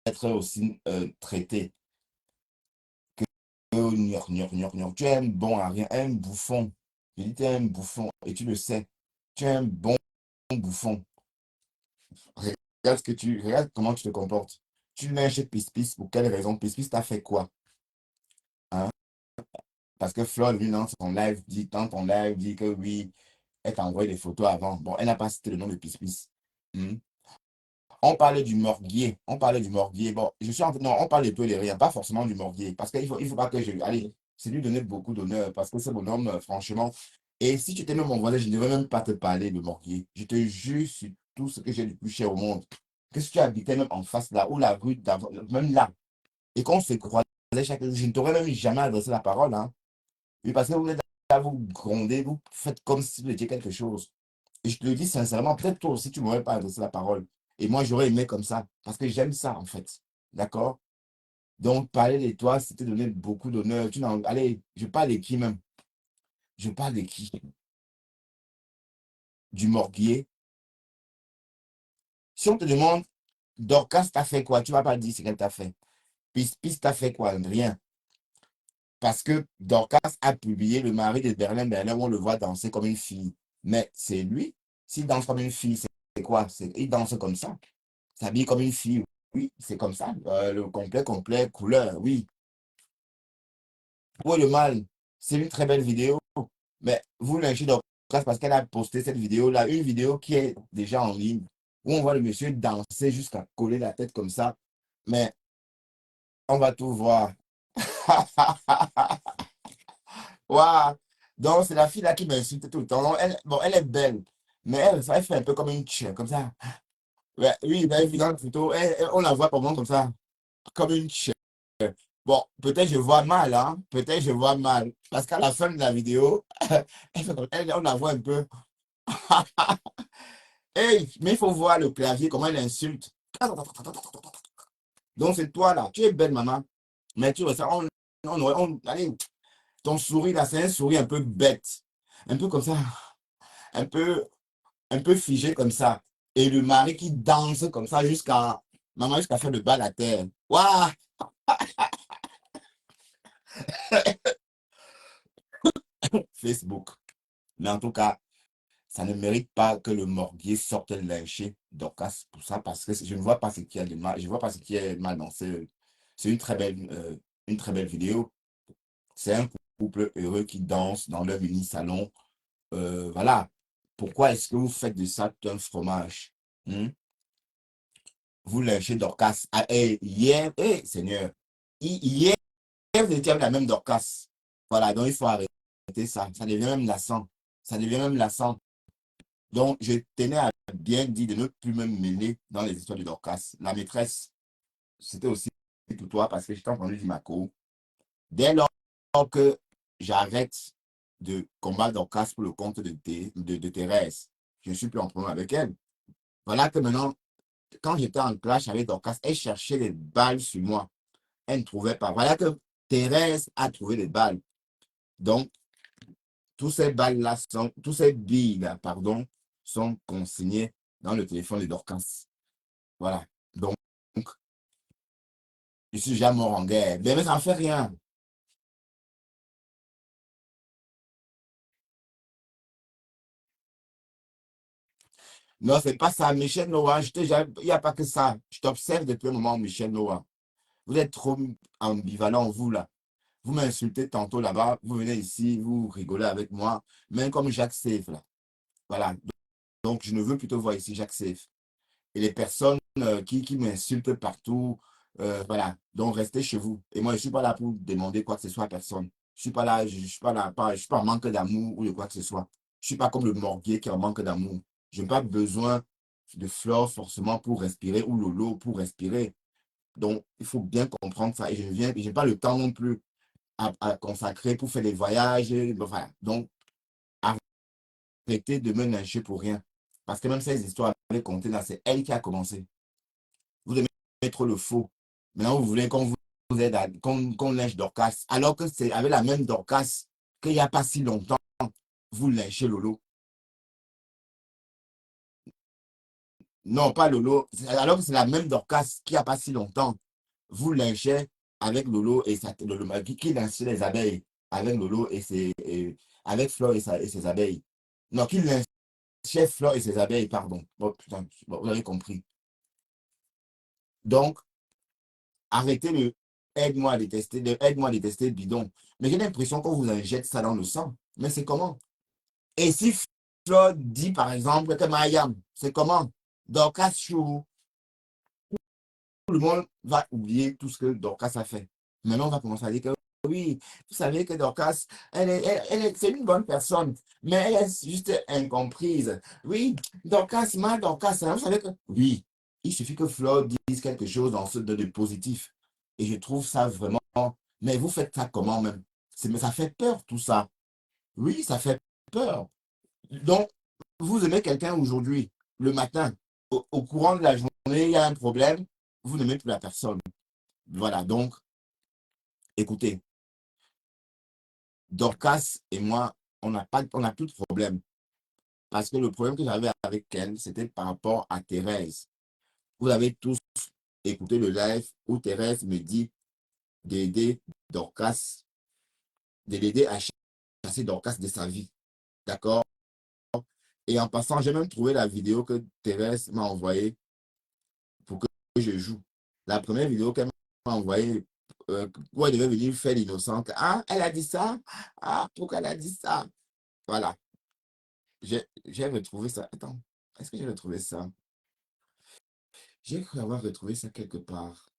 être aussi traité. Tu es un bon à rien, un bouffon. Je dis, tu es un bouffon et tu le sais. Tu es un bon bouffon. Regarde comment tu te comportes. Tu lynches Pis pour quelle raison? Pis t'a fait quoi? Hein? Parce que Flo, lui, dans ton live, dit que oui, elle t'a envoyé des photos avant. Bon, elle n'a pas cité le nom de Pis. On parlait du morguier. On parlait du morguier. Bon, je suis en train. Non, on parle de tout et de rien, pas forcément du morguier. Parce qu'il faut pas que je. Allez, c'est lui donner beaucoup d'honneur. Parce que c'est mon homme, franchement. Et si tu étais même mon voisin, je ne devrais même pas te parler de morguier. Je te jure sur tout ce que j'ai de plus cher au monde. Que si tu habitais même en face là, ou la rue d'avant, même là, et qu'on se croisait chaque jour, je ne t'aurais même jamais adressé la parole. Hein. Oui, parce que vous êtes là, vous grondez, vous faites comme si vous étiez quelque chose. Et je te le dis sincèrement, peut-être toi aussi, tu ne m'aurais pas adressé la parole. Et moi, j'aurais aimé comme ça, parce que j'aime ça, en fait. D'accord? Donc, parler de toi, c'était donner beaucoup d'honneur. Allez, je parle de qui même? Je parle de qui? Du morguier. Si on te demande, Dorcas t'a fait quoi? Tu ne vas pas dire ce qu'elle t'a fait. Pis t'a fait quoi? Rien. Parce que Dorcas a publié le mari de Berlin, où on le voit danser comme une fille. Mais c'est lui. S'il danse comme une fille, c'est quoi? Il danse comme ça. S'habille comme une fille. Oui, c'est comme ça. Le complet, couleur, oui. Pour le mal, c'est une très belle vidéo. Mais vous lynchez Dorcas parce qu'elle a posté cette vidéo-là, une vidéo qui est déjà en ligne, où on voit le monsieur danser jusqu'à coller la tête comme ça. Mais on va tout voir. Waouh! Donc, c'est la fille là qui m'insulte tout le temps. Donc, bon, elle est belle, mais elle fait un peu comme une tchè, comme ça. Ouais, oui, ben, dans la photo, on la voit pas bon comme ça, comme une tchè. Bon, peut-être je vois mal, hein? Peut-être je vois mal. Parce qu'à la fin de la vidéo, on la voit un peu. Hey, mais il faut voir le clavier, comment elle insulte. Donc, c'est toi là. Tu es belle, maman. Mais tu vois ça, allez, ton sourire là, c'est un sourire un peu bête. Un peu comme ça. Un peu. Un peu figé comme ça. Et le mari qui danse comme ça jusqu'à maman jusqu'à faire le bal à terre. Waouh! Facebook. Mais en tout cas, ça ne mérite pas que le morguier sorte lyncher Dorcas pour ça parce que je ne vois pas ce qu'il y a de mal. Je ne vois pas ce qui est mal dans c'est une très belle vidéo. C'est un couple heureux qui danse dans leur mini salon. Voilà. Pourquoi est-ce que vous faites de ça un fromage? Hmm? Vous lynchez Dorcas. Ah, hier, Seigneur, hier, vous étiez avec la même Dorcas. Voilà, donc il faut arrêter ça. Ça devient même lassant. Ça devient même lassant. Donc, je tenais à bien dire de ne plus me mêler dans les histoires de Dorcas. La maîtresse, c'était aussi pour toi parce que j'étais entendu du Mako. Dès lors que j'arrête de combattre Dorcas pour le compte de Thérèse, je ne suis plus en problème avec elle. Voilà que maintenant, quand j'étais en clash avec Dorcas, elle cherchait des balles sur moi. Elle ne trouvait pas. Voilà que Thérèse a trouvé des balles. Donc, tous ces billes-là, pardon, sont consignés dans le téléphone de Dorcas. Voilà. Donc, je suis jamais mort en guerre. Mais ça ne fait rien. Non, c'est pas ça. Michel Noah, il n'y a pas que ça. Je t'observe depuis un moment, Michel Noah. Vous êtes trop ambivalent, vous, là. Vous m'insultez tantôt là-bas, vous venez ici, vous rigolez avec moi, même comme Jacques Safe, là. Voilà. Donc, je ne veux plutôt voir ici Jacques Safe. Et les personnes qui m'insultent partout, voilà. Donc, restez chez vous. Et moi, je ne suis pas là pour demander quoi que ce soit à personne. Je ne suis pas là, je suis pas là, je suis pas en manque d'amour ou de quoi que ce soit. Je ne suis pas comme le morguier qui est en manque d'amour. Je n'ai pas besoin de fleurs forcément pour respirer ou Lolo pour respirer. Donc, il faut bien comprendre ça. Et je n'ai pas le temps non plus à consacrer pour faire des voyages. Bon, voilà. Donc, arrêtez de me lyncher pour rien. Parce que même ces histoires avec compter là, c'est elle qui a commencé. Vous devez mettre le faux. Maintenant, vous voulez vous aide qu'on lynche Dorcas. Alors que c'est avec la même Dorcas qu'il n'y a pas si longtemps, vous lynchez Lolo. Non, pas Lolo. Alors que c'est la même Dorcas qui n'y a pas si longtemps, vous lynchez avec Lolo et Lolo, qui lynchait les abeilles avec Lolo avec Flore et ses abeilles. Non, qui lynchait Flore et ses abeilles, pardon. Bon, putain, bon, vous avez compris. Donc, arrêtez le aide-moi à détester bidon. Mais j'ai l'impression qu'on vous injecte ça dans le sang. Mais c'est comment? Et si Flore dit, par exemple, que Mayam, c'est comment? Dorcas Chou, le monde va oublier tout ce que Dorcas a fait. Maintenant, on va commencer à dire que oui, vous savez que Dorcas, c'est une bonne personne, mais elle est juste incomprise. Oui, Dorcas, Dorcas, hein, vous savez que oui, il suffit que Flo dise quelque chose de positif. Et je trouve ça vraiment. Mais vous faites ça comment même? Mais ça fait peur tout ça. Oui, ça fait peur. Donc, vous aimez quelqu'un aujourd'hui, le matin, au courant de la journée, il y a un problème, vous n'aimez plus la personne. Voilà, donc, écoutez, Dorcas et moi, on n'a plus de problème. Parce que le problème que j'avais avec elle, c'était par rapport à Thérèse. Vous avez tous écouté le live où Thérèse me dit d'aider Dorcas, de l'aider à chasser Dorcas de sa vie. D'accord? Et en passant, j'ai même trouvé la vidéo que Thérèse m'a envoyée pour que je joue. La première vidéo qu'elle m'a envoyée, où elle devait venir faire l'innocente. Ah, elle a dit ça? Ah, pourquoi elle a dit ça? Voilà. J'ai retrouvé ça. Attends, est-ce que j'ai retrouvé ça? J'ai cru avoir retrouvé ça quelque part.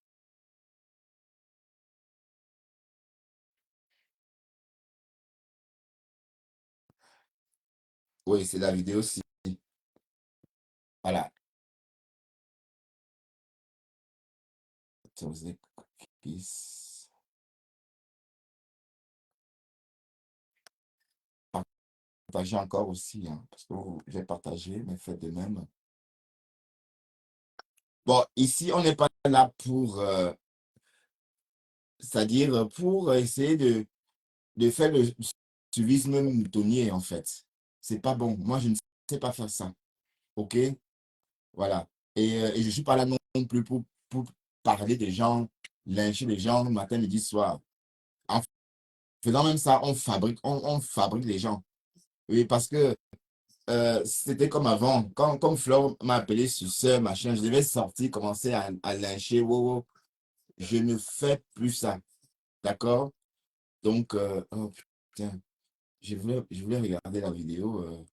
Oui, c'est la vidéo aussi. Voilà. Partager encore aussi, hein, parce que j'ai partagé, mais faites de même. Bon, ici, on n'est pas là pour, c'est-à-dire pour essayer de faire le suivisme moutonnier, en fait. C'est pas bon. Moi, je ne sais pas faire ça. OK? Voilà. Et je ne suis pas là non plus pour parler des gens, lyncher les gens matin, midi, soir. En faisant même ça, on fabrique les gens. Oui, parce que c'était comme avant. Comme Flore m'a appelé suceur, machin, je devais sortir, commencer à lyncher. Wow, wow. Je ne fais plus ça. D'accord? Donc, oh, putain, je voulais regarder la vidéo.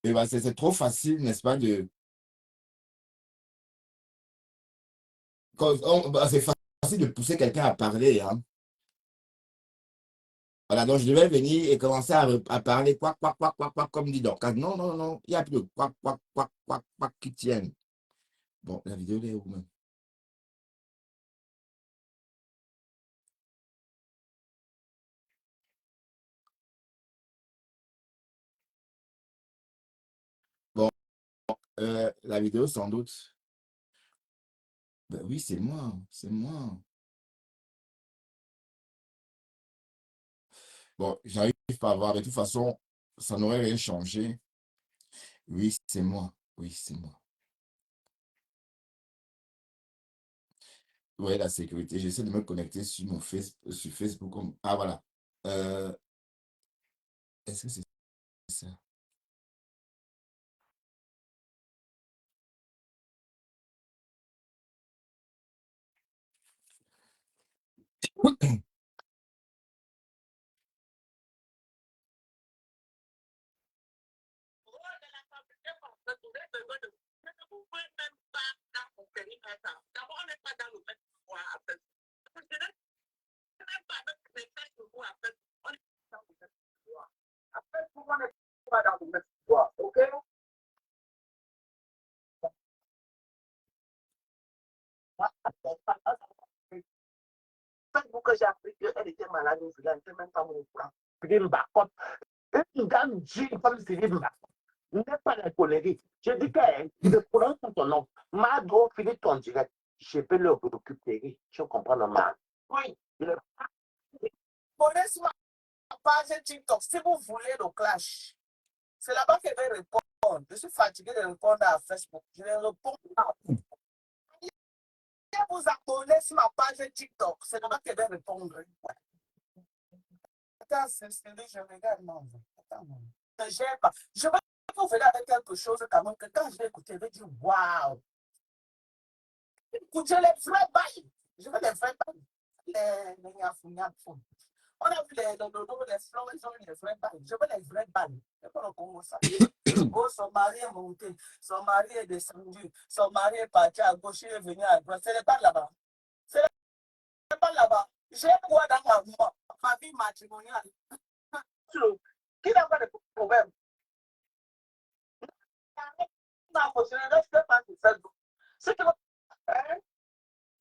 Et bah, c'est trop facile, n'est-ce pas, bah, c'est facile de pousser quelqu'un à parler, hein. Voilà, donc je devais venir et commencer à parler comme dit Dorcas. Non, non, non, il n'y a plus de qui tiennent. Bon, la vidéo elle est où même? Bon, la vidéo sans doute. Ben oui, c'est moi, c'est moi. Bon, j'arrive pas à voir. De toute façon, ça n'aurait rien changé. Oui, c'est moi. Oui, c'est moi. Oui, la sécurité. J'essaie de me connecter sur sur Facebook. Ah, voilà. Euh, est-ce que c'est ça? Facebook que j'ai appris qu'elle était malade, elle n'était même pas mon courant. Philippe Bacot. Une dame jeune comme Philippe Bacot. Je n'ai pas la tolérer. Je dis que le prononce ton nom. Mado, Philippe, ton direct. Je peux le récupérer. Tu comprends le mal. Oui. Connaissez ma page TikTok. Si vous voulez le clash, c'est là-bas qu'elle va répondre. Je suis fatigué de répondre à Facebook. Je ne réponds pas. Si vous abonnez sur ma page TikTok, c'est là-bas qu'elle va répondre. Attends, c'est je regarde, non. Attends, non. Je vais vous venir avec quelque chose quand même que quand je vais écouter, je vais dire waouh. Écoutez les vrais bails. Je veux les vrais bails. Les On a vu les fleurs, ils ont eu les vraies balles. Je veux les vraies balles. C'est pas le Congo, ça. Oh, son mari est monté, son mari est descendu, son mari est parti à gauche, il est venu à droite. C'est les balles là-bas. C'est les balles là-bas. J'ai quoi dans ma vie matrimoniale? Qui n'a pas de problème? C'est que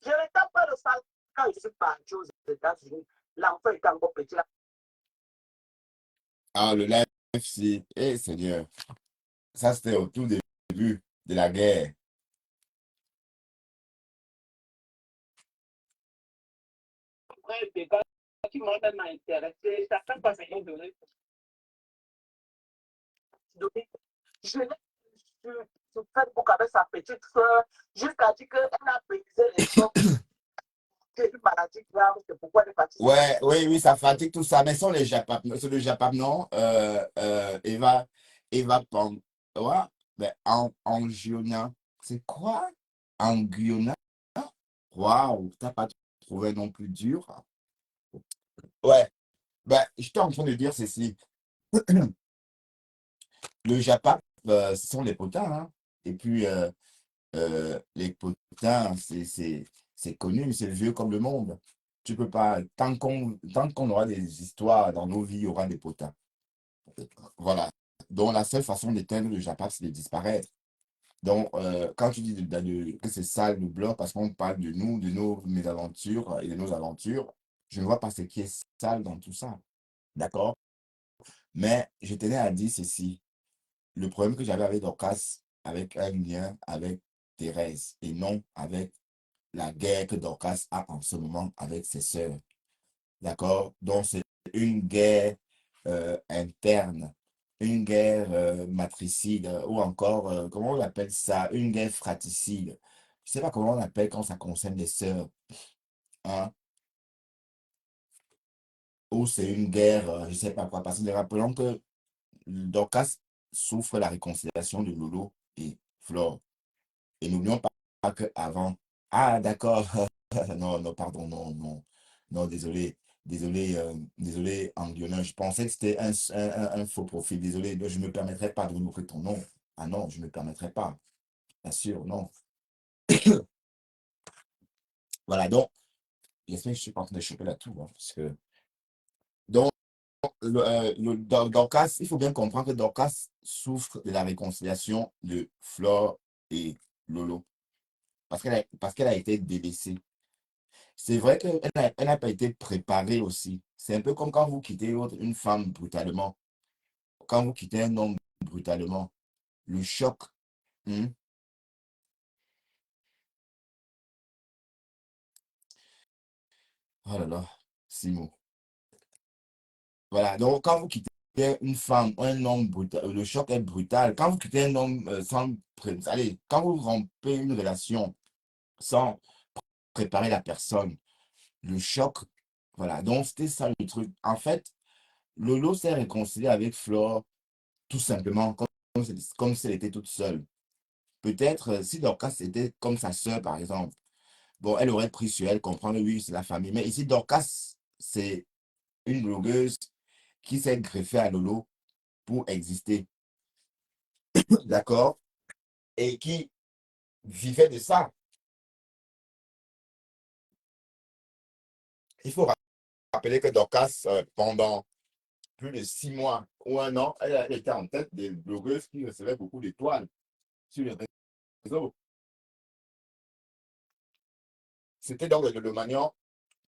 je ne tape pas le sale quand je suis parti aux États-Unis. L'enfant est encore petit. Ah, le live, c'est... Eh, Seigneur. Ça, c'était au tout début de la guerre. Après, des gars qui m'ont même intéressé, certains peuvent me donner. Je l'ai sur Facebook avec sa petite soeur jusqu'à dire qu'elle a brisé les os. C'est une maladie grave, c'est pourquoi elle est partie. Ouais, oui, oui, ça fatigue tout ça. Mais sans les Japap, sur le Japap, non. Eva Pang. Ouais, ben, Angiona. C'est quoi? Angiona? Waouh, t'as pas trouvé un nom plus dur? Ouais, ben, j'étais en train de dire ceci. Le Japap, ce sont les potins, hein. Et puis, les potins, c'est connu, c'est vieux comme le monde. Tu peux pas, tant qu'on aura des histoires dans nos vies, il y aura des potins. Voilà. Donc, la seule façon d'éteindre le Japap, c'est de disparaître. Donc, quand tu dis que c'est sale, le blog, parce qu'on parle de nous, de nos mésaventures et de nos aventures, je ne vois pas ce qui est sale dans tout ça. D'accord? Mais je tenais à dire ceci. Le problème que j'avais avec Dorcas, avec un lien avec Thérèse, et non avec la guerre que Dorcas a en ce moment avec ses sœurs. D'accord? Donc, c'est une guerre interne, une guerre matricide, ou encore, comment on appelle ça? Une guerre fratricide. Je ne sais pas comment on appelle quand ça concerne les sœurs. Hein? Ou c'est une guerre, je ne sais pas quoi. Parce que rappelons que Dorcas souffre la réconciliation de Lolo et Flore. Et n'oublions pas qu'avant. Ah, d'accord. Non, non, pardon, non, non. Non, désolé. Désolé, désolé, Anguillon. Je pensais que c'était un faux profil. Désolé, je ne me permettrai pas de montrer ton nom. Ah non, je ne me permettrai pas. Bien sûr, non. Voilà, donc, j'espère que je ne suis pas en train de choper la tour. Hein, parce que... Donc, Dorcas, il faut bien comprendre que Dorcas souffre de la réconciliation de Flore et Lolo. Parce qu'elle a été délaissée. C'est vrai qu'elle n'a pas été préparée aussi. C'est un peu comme quand vous quittez une femme brutalement, quand vous quittez un homme brutalement. Le choc. Hmm. Oh là là, Simo. Voilà, donc quand vous quittez une femme, un homme brutal, le choc est brutal. Quand vous quittez un homme allez, quand vous rompez une relation sans préparer la personne, le choc, voilà. Donc c'était ça le truc. En fait, Lolo s'est réconcilié avec Flore tout simplement comme si elle était toute seule. Peut-être si Dorcas était comme sa sœur, par exemple, bon, elle aurait pris sur elle, comprendre, oui, c'est la famille. Mais ici, Dorcas, c'est une blogueuse qui s'est greffée à Lolo pour exister, d'accord? Et qui vivait de ça. Il faut rappeler que Dorcas, pendant plus de 6 mois ou un an, elle était en tête des blogueuses qui recevaient beaucoup d'étoiles sur les réseaux. C'était donc le Magnon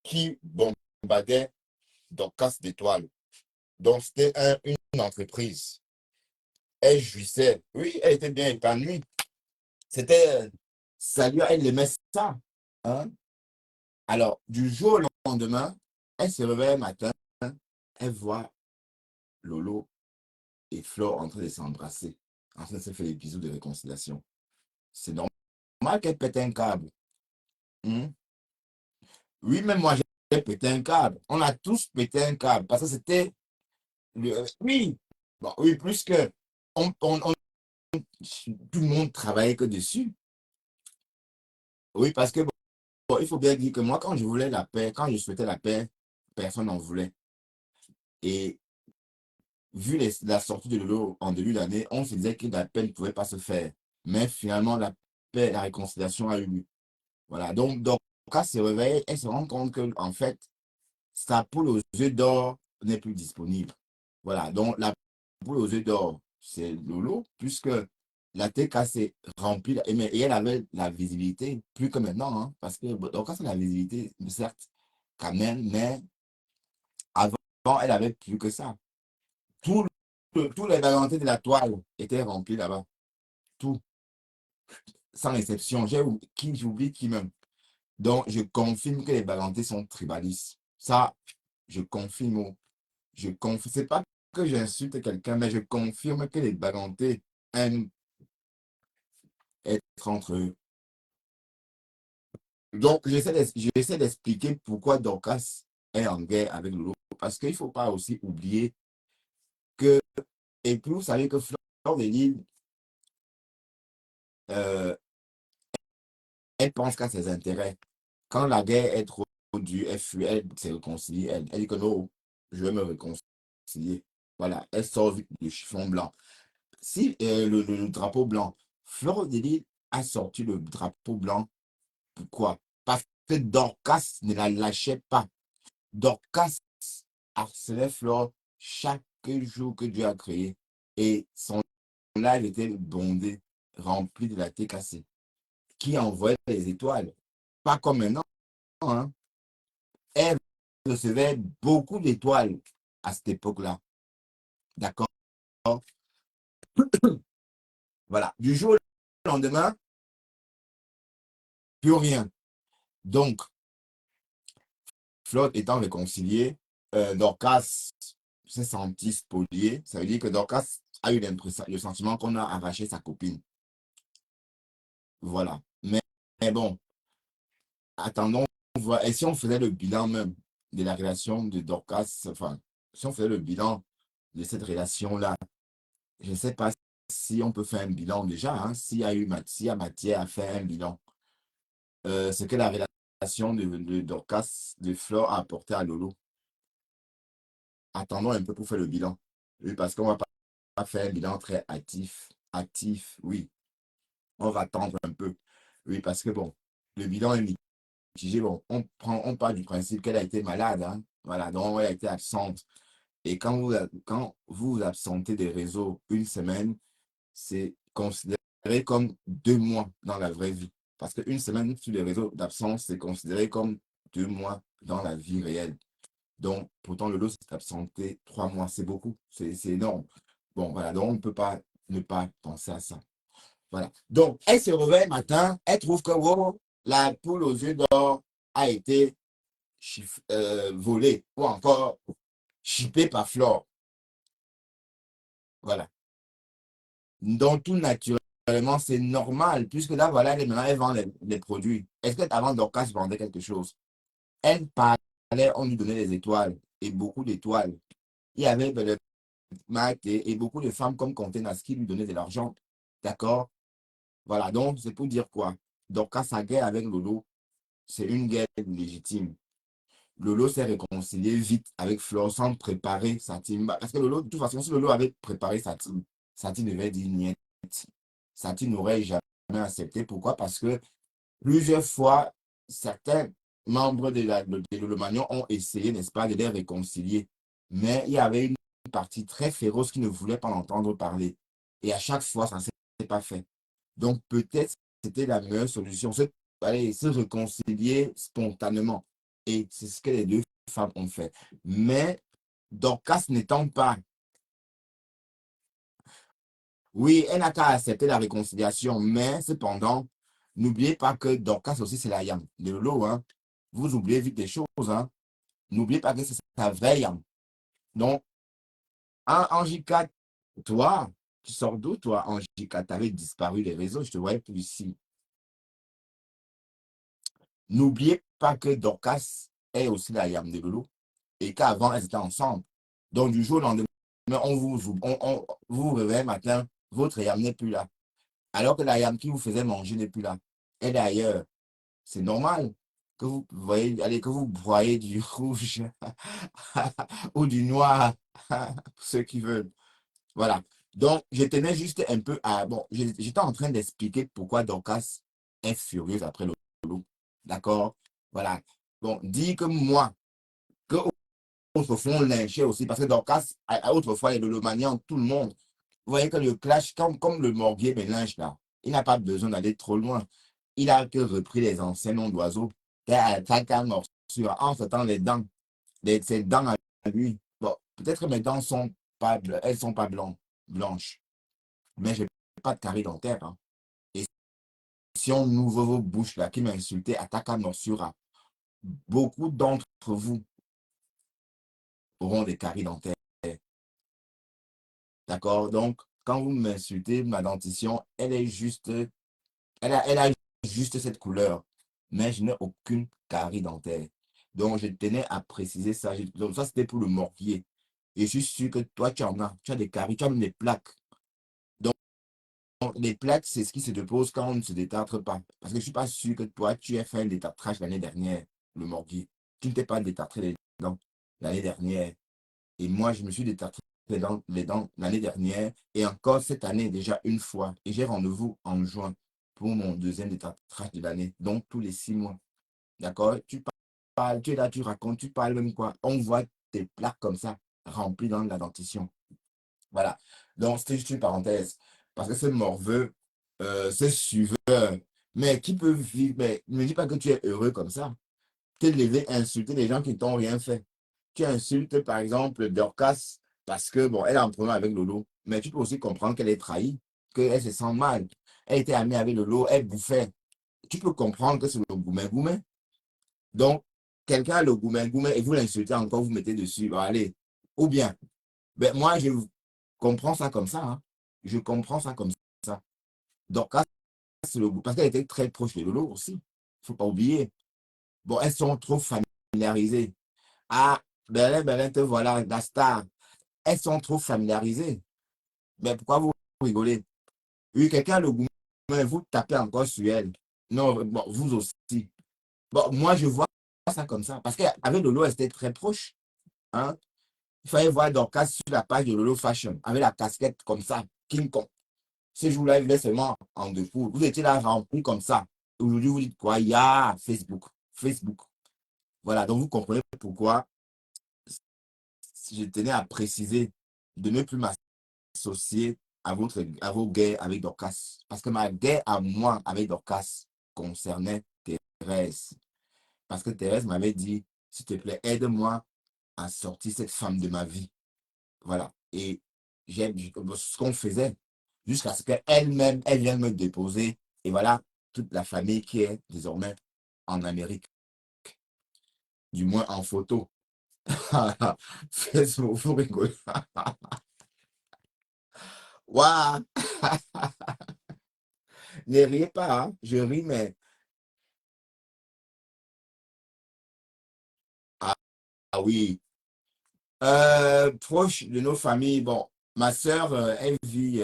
qui bombardait Dorcas d'étoiles. Donc, c'était une entreprise. Elle jouissait. Oui, elle était bien épanouie. C'était. Salut, elle aimait ça. Hein? Alors, du jour au lendemain, elle se réveille le matin, elle voit Lolo et Flore en train de s'embrasser, en train de se faire des bisous de réconciliation. C'est normal qu'elle pète un câble. Hein? Oui, même moi, j'ai pété un câble. On a tous pété un câble parce que c'était. Oui, bon, oui, plus que. Tout le monde travaillait que dessus. Oui, parce que bon, il faut bien dire que moi, quand je voulais la paix, quand je souhaitais la paix, personne n'en voulait. Et vu la sortie de Lolo en début d'année, on se disait que la paix ne pouvait pas se faire. Mais finalement, la paix, la réconciliation a eu lieu. Voilà. Donc, quand elle se réveille, elle se rend compte que, en fait, sa poule aux œufs d'or n'est plus disponible. Voilà. Donc, la poule aux œufs d'or, c'est Lolo, puisque la TK s'est remplie, et elle avait la visibilité, plus que maintenant, hein, parce que Dorcas a la visibilité, certes, quand même, mais avant, elle avait plus que ça. Tous les variantés de la toile étaient remplis là-bas. Tout, sans exception. J'oublie qui même. Donc, je confirme que les variantés sont tribalistes. Ça, je confirme. C'est pas que j'insulte quelqu'un, mais je confirme que les variantés aiment être entre eux. Donc, j'essaie d'expliquer pourquoi Dorcas est en guerre avec Lolo. Parce qu'il ne faut pas aussi oublier que, et puis vous savez que Fleur de Lille, elle pense qu'à ses intérêts. Quand la guerre est trop dure, elle fuit, elle se réconcilie. Elle dit que non, je vais me réconcilier. Voilà, elle sort vite du chiffon blanc. Si le drapeau blanc, Fleur de Lille a sorti le drapeau blanc, pourquoi? Parce que Dorcas ne la lâchait pas. Dorcas harcelait Flore chaque jour que Dieu a créé. Et son live était bondé, rempli de la TKC, qui envoyait les étoiles. Pas comme maintenant, hein. Elle recevait beaucoup d'étoiles à cette époque-là. D'accord? Voilà. Du jour au lendemain, plus rien. Donc, Flore étant réconciliée, Dorcas s'est senti spolié. Ça veut dire que Dorcas a eu le sentiment qu'on a arraché sa copine. Voilà. Mais bon, attendons, voir. Et si on faisait le bilan même de la relation de Dorcas, enfin, si on faisait le bilan de cette relation-là, je ne sais pas si on peut faire un bilan déjà, hein, s'il y a matière à faire un bilan. Ce que la relation de Dorcas, de Flore a apporté à Lolo. Attendons un peu pour faire le bilan. Oui, parce qu'on ne va pas faire un bilan très actif. Actif, oui. On va attendre un peu. Oui, parce que bon, le bilan est mitigé. Bon, on part du principe qu'elle a été malade. Hein. Voilà, donc elle a été absente. Et quand vous vous absentez des réseaux une semaine, c'est considéré comme 2 mois dans la vraie vie. Parce qu'une semaine sur les réseaux d'absence, c'est considéré comme 2 mois dans la vie réelle. Donc, pourtant, le lot s'est absenté 3 mois. C'est beaucoup. C'est énorme. Bon, voilà. Donc, on ne peut pas ne pas penser à ça. Voilà. Donc, elle se réveille matin, elle trouve que wow, la poule aux yeux d'or a été volée ou encore chippée par Flore. Voilà. Donc, tout naturellement, c'est normal, puisque là, voilà, maintenant, elle vend les produits. Est-ce qu'avant Dorcas vendait quelque chose? Elle parlait, on lui donnait des étoiles, et beaucoup d'étoiles. Il y avait le Mac et beaucoup de femmes comme Contenas qui lui donnaient de l'argent. D'accord? Voilà, donc c'est pour dire quoi? Dorcas, sa guerre avec Lolo, c'est une guerre légitime. Lolo s'est réconcilié vite avec Flore sans préparer sa team. Parce que Lolo, de toute façon, si Lolo avait préparé sa team devait dire niet. Sa team n'aurait jamais accepté. Pourquoi? Parce que plusieurs fois, certains membres de Lolo Magnon ont essayé, n'est-ce pas, de les réconcilier. Mais il y avait une partie très féroce qui ne voulait pas entendre parler. Et à chaque fois, ça ne s'est pas fait. Donc, peut-être c'était la meilleure solution. Se réconcilier spontanément. Et c'est ce que les deux femmes ont fait. Mais Dorcas n'étant pas. Oui, elle n'a qu'à accepter la réconciliation. Mais cependant, n'oubliez pas que Dorcas aussi, c'est la yam. Le Lolo, hein. Vous oubliez vite des choses. Hein. N'oubliez pas que c'est sa vraie yam. Donc, en J4, toi, tu sors d'où, toi, en J4? Tu avais disparu des réseaux, je te voyais plus ici. N'oubliez pas que Dorcas est aussi la yam de Lolo et qu'avant, elles étaient ensemble. Donc, du jour au lendemain, vous vous réveillez matin, votre yam n'est plus là. Alors que la yam qui vous faisait manger n'est plus là. Elle est ailleurs. C'est normal que vous voyez, allez, que vous broyez du rouge ou du noir, pour ceux qui veulent. Voilà. Donc, je tenais juste un peu à... Bon, j'étais en train d'expliquer pourquoi Dorcas est furieuse après Lolo. D'accord? Voilà. Bon, dit que moi, que autrefois on lynchait aussi, parce que Dorcas, autrefois, il maniant tout le monde. Vous voyez que le clash, comme le morguier me lynche là, il n'a pas besoin d'aller trop loin. Il a que repris les anciens noms d'oiseaux. Taka morsure. En ce temps, ses dents à lui. Bon, peut-être que mes dents sont pas, elles sont pas blanches, mais j'ai pas de carie dentaire. Hein. Et si on ouvre vos bouches là, qui m'insultaient, Ataka morsura, beaucoup d'entre vous auront des caries dentaires. D'accord? Donc, quand vous m'insultez, ma dentition, elle a juste cette couleur, mais je n'ai aucune carie dentaire. Donc, je tenais à préciser ça. Donc, ça, c'était pour le mortier. Et je suis sûr que toi, tu en as. Tu as des caries, tu as même des plaques. Donc, les plaques, c'est ce qui se dépose quand on ne se détartre pas. Parce que je ne suis pas sûr que toi, tu aies fait un détartrage l'année dernière, le mortier. Tu ne t'es pas détartré les dents l'année dernière. Et moi, je me suis détartré les dents l'année dernière et encore cette année déjà une fois. Et j'ai rendez-vous en juin pour mon deuxième détartrage de l'année. Donc, tous les 6 mois. D'accord? Tu parles, tu es là, tu racontes, tu parles même quoi. On voit tes plaques comme ça, remplies dans la dentition. Voilà. Donc, c'était juste une parenthèse. Parce que ce morveux, ce suiveur, mais qui peut vivre, mais ne me dis pas que tu es heureux comme ça. Te lever, insulter les gens qui t'ont rien fait. Tu insultes, par exemple, Dorcas parce que, bon, elle a un problème avec Lolo. Mais tu peux aussi comprendre qu'elle est trahie, qu'elle se sent mal. Elle était amie avec Lolo, elle bouffait. Tu peux comprendre que c'est le goumen-goumen. Donc, quelqu'un a le goumen-goumen et vous l'insultez encore, vous mettez dessus. Bon, allez. Ou bien, ben, moi, je comprends ça comme ça. Hein. Je comprends ça comme ça. Dorcas, c'est le goût. Parce qu'elle était très proche de Lolo aussi. Il ne faut pas oublier. Bon, elles sont trop familiarisées. Ah, Belin, te voilà, la star. Elles sont trop familiarisées. Mais pourquoi vous rigolez? Oui, quelqu'un a le goût, mais vous tapez encore sur elle. Non, bon, vous aussi. Bon, moi, je vois ça comme ça. Parce qu'avec Lolo, elle était très proche. Hein? Il fallait voir Dorcas sur la page de Lolo Fashion, avec la casquette comme ça, King Kong. Ce jour-là, il est seulement en dessous. Vous étiez là rempli comme ça. Aujourd'hui, vous dites quoi? Il y a Facebook. Facebook. Voilà, donc vous comprenez pourquoi je tenais à préciser de ne plus m'associer à vos guerres avec Dorcas. Parce que ma guerre à moi avec Dorcas concernait Thérèse. Parce que Thérèse m'avait dit, s'il te plaît, aide-moi à sortir cette femme de ma vie. Voilà. Et j'aime ce qu'on faisait jusqu'à ce qu'elle-même, elle vienne me déposer. Et voilà, toute la famille qui est désormais en Amérique, du moins en photo. Facebook, vous rigolez. Waouh! Ne riez pas, hein. Je ris, mais ah, ah oui. Proche de nos familles, bon, ma sœur, elle vit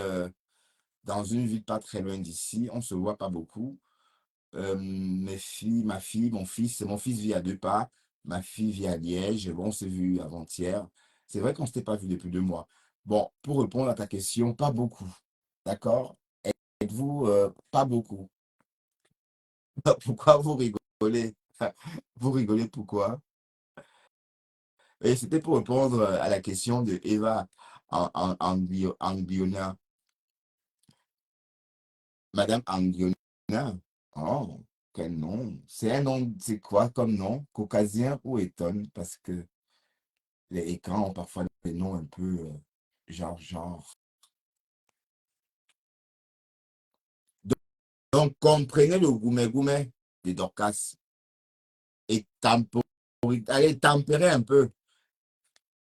dans une ville pas très loin d'ici. On ne se voit pas beaucoup. Ma fille, mon fils vit à 2 pas. Ma fille vit à Liège. Bon, on s'est vu avant-hier. C'est vrai qu'on ne s'était pas vu depuis 2 mois. Bon, pour répondre à ta question, pas beaucoup. D'accord? Êtes-vous pas beaucoup? Pourquoi vous rigolez? Vous rigolez pourquoi? Et c'était pour répondre à la question de Eva Anguiona. Madame Anguiona. Oh, quel nom. C'est un nom, c'est quoi comme nom? Caucasien ou étonne? Parce que les écrans ont parfois des noms un peu genre. Donc, comprenez le gourmet de Dorcas et allez, tempérez un peu.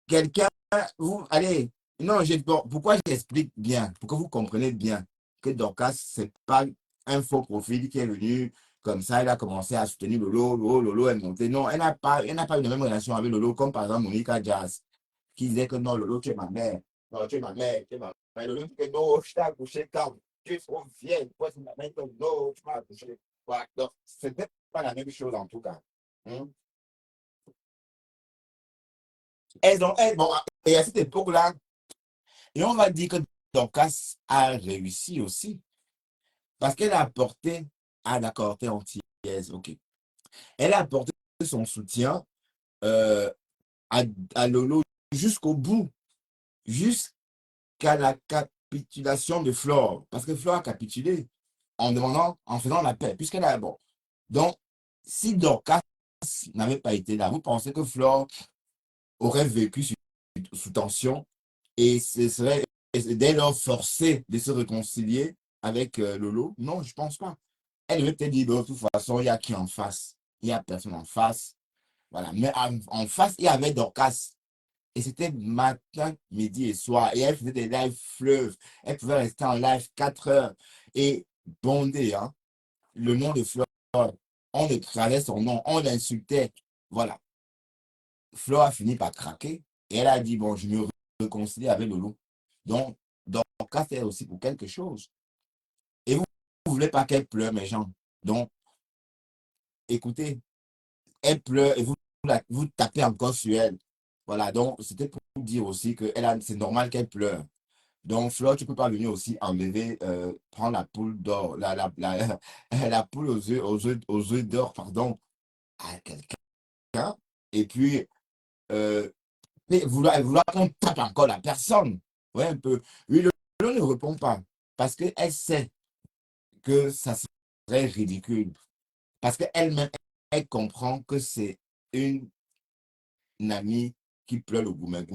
Quelqu'un, vous, allez, non, bon, pourquoi j'explique bien, pour que vous compreniez bien que Dorcas, c'est pas un faux profil qui est venu comme ça, il a commencé à soutenir Lolo est monté. Non, elle n'a pas eu la même relation avec Lolo, comme par exemple Monica Jazz, qui disait que non, Lolo, tu es ma mère. Non, tu es ma mère, tu es ma mère. Lolo dit que non, je t'ai accouché quand tu es trop vieille, pourquoi tu m'as dit que non, tu m'as accouché. Voilà, donc, ce n'est pas la même chose en tout cas. Hein. Bon, et à cette époque-là, et on va dire que Dorcas a réussi aussi, parce qu'elle a apporté, ah d'accord, t'es antillaise, ok. Elle a apporté son soutien euh, à, à Lolo jusqu'au bout, jusqu'à la capitulation de Flore, parce que Flore a capitulé en demandant, en faisant la paix, puisqu'elle a, bon. Donc, si Dorcas n'avait pas été là, vous pensez que Flore aurait vécu sous tension et ce serait dès lors forcé de se réconcilier avec Lolo? Non, je pense pas. Elle devait peut-être dire, de toute façon, il y a qui en face? Il n'y a personne en face. Voilà. Mais en face, il y avait Dorcas. Et c'était matin, midi et soir. Et elle faisait des lives fleuves. Elle pouvait rester en live 4 heures et bonder. Hein. Le nom de Fleur, on écrasait son nom, on l'insultait. Voilà. Fleur a fini par craquer. Et elle a dit, bon, je me réconcilie avec Lolo. Donc, Dorcas, c'est aussi pour quelque chose. Et vous ne voulez pas qu'elle pleure, mes gens. Donc, écoutez, elle pleure et vous tapez encore sur elle. Voilà, donc c'était pour vous dire aussi que c'est normal qu'elle pleure. Donc, Flore, tu ne peux pas venir aussi enlever, prendre la poule d'or, la poule aux œufs d'or, pardon, à quelqu'un, et puis mais vouloir qu'on tape encore la personne. Ouais, un peu. Oui, le ne répond pas parce qu'elle sait que ça serait ridicule. Parce qu'elle-même, elle comprend que c'est une amie qui pleure le goumen.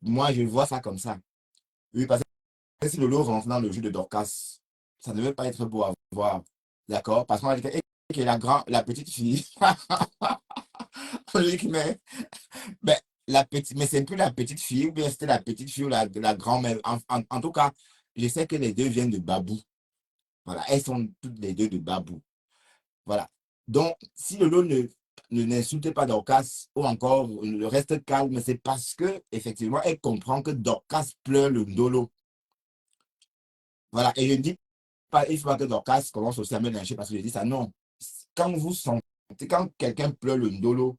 Moi, je vois ça comme ça. Oui, parce que si Lolo rentre dans le jeu de Dorcas, ça ne devait pas être beau à voir. D'accord? Parce qu'on a dit que la petite fille, on dit que, ben, mais c'est plus la petite fille, ou bien c'était la petite fille ou la grand-mère. En tout cas, je sais que les deux viennent de Babou. Voilà, elles sont toutes les deux de Babou. Voilà. Donc, si Lolo n'insulte pas Dorcas ou encore le reste calme, c'est parce que effectivement, elle comprend que Dorcas pleure le Ndolo. Voilà. Et je ne dis pas, il ne faut pas que Dorcas commence aussi à me lyncher parce que je dis ça. Non. Quand vous sentez, quand quelqu'un pleure le Ndolo,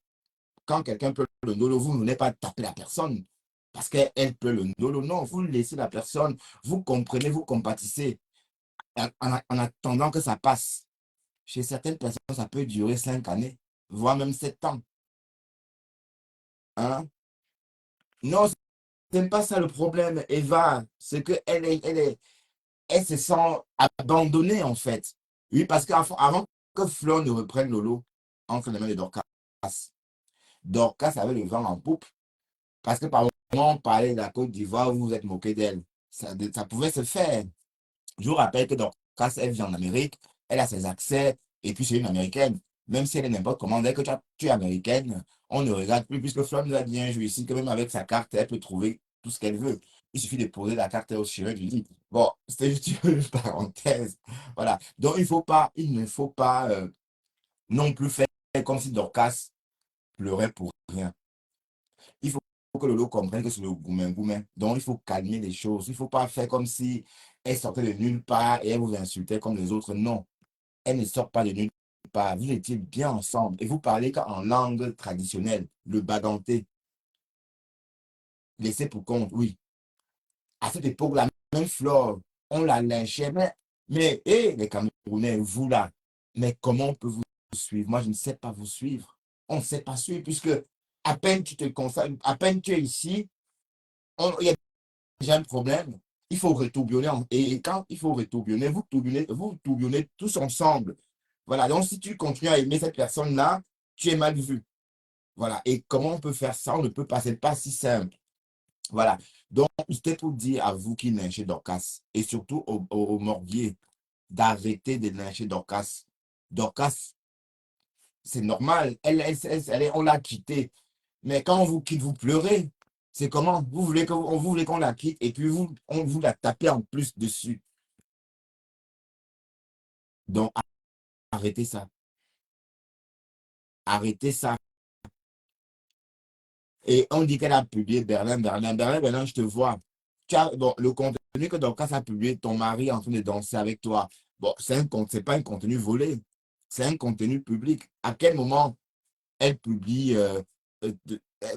quand quelqu'un pleure le Ndolo, vous ne voulez pas taper la personne parce qu'elle pleure le Ndolo. Non, vous laissez la personne, vous comprenez, vous compatissez en attendant que ça passe. Chez certaines personnes, ça peut durer 5 années, voire même 7 ans. Hein? Non, ce n'est pas ça le problème, Eva. C'est elle se sent abandonnée, en fait. Oui, parce qu'avant que Flo ne reprenne Lolo entre les mains de Dorcas, Dorcas avait le vent en poupe. Parce que par moment, on parlait de la Côte d'Ivoire, vous vous êtes moqué d'elle. Ça pouvait se faire. Je vous rappelle que Dorcas, elle vit en Amérique, elle a ses accès, et puis c'est une Américaine. Même si elle est n'importe comment, dès que tu es américaine, on ne regarde plus, puisque Flamme nous a bien joué ici, que même avec sa carte, elle peut trouver tout ce qu'elle veut. Il suffit de poser la carte au chirurgien, je dis. Bon, c'était juste une parenthèse. Voilà. Donc, il ne faut pas non plus faire comme si Dorcas pleurait pour rien. Il faut que Lolo comprenne que c'est le goumen. Donc, il faut calmer les choses. Il ne faut pas faire comme si elle sortait de nulle part et elle vous insultait comme les autres. Non, elle ne sort pas de nulle part. Vous étiez bien ensemble et vous parlez en langue traditionnelle, le baganté. Laissez pour compte, oui. À cette époque, la même Flore, on la lynchait. Mais les Camerounais, vous là, mais comment on peut vous suivre? Moi, je ne sais pas vous suivre. On ne sait pas suivre puisque à peine tu te consacres, à peine tu es ici, il y a déjà un problème. Il faut retourbillonner. Et quand il faut retourbillonner, vous tourbillonnez tous ensemble. Voilà. Donc, si tu continues à aimer cette personne-là, tu es mal vu. Voilà. Et comment on peut faire ça? On ne peut pas. C'est pas si simple. Voilà. Donc, c'était pour dire à vous qui lynchez Dorcas et surtout au Morbier d'arrêter de lyncher Dorcas. Dorcas, c'est normal. On l'a quittée. Mais quand on vous quitte, vous pleurez. C'est comment? Vous voulez qu'on la quitte et puis on vous la tapez en plus dessus. Donc, arrêtez ça. Arrêtez ça. Et on dit qu'elle a publié Berlin, je te vois. Bon, le contenu que Dorcas a publié, ton mari en train de danser avec toi. Bon, c'est pas un contenu volé. C'est un contenu public. À quel moment elle publie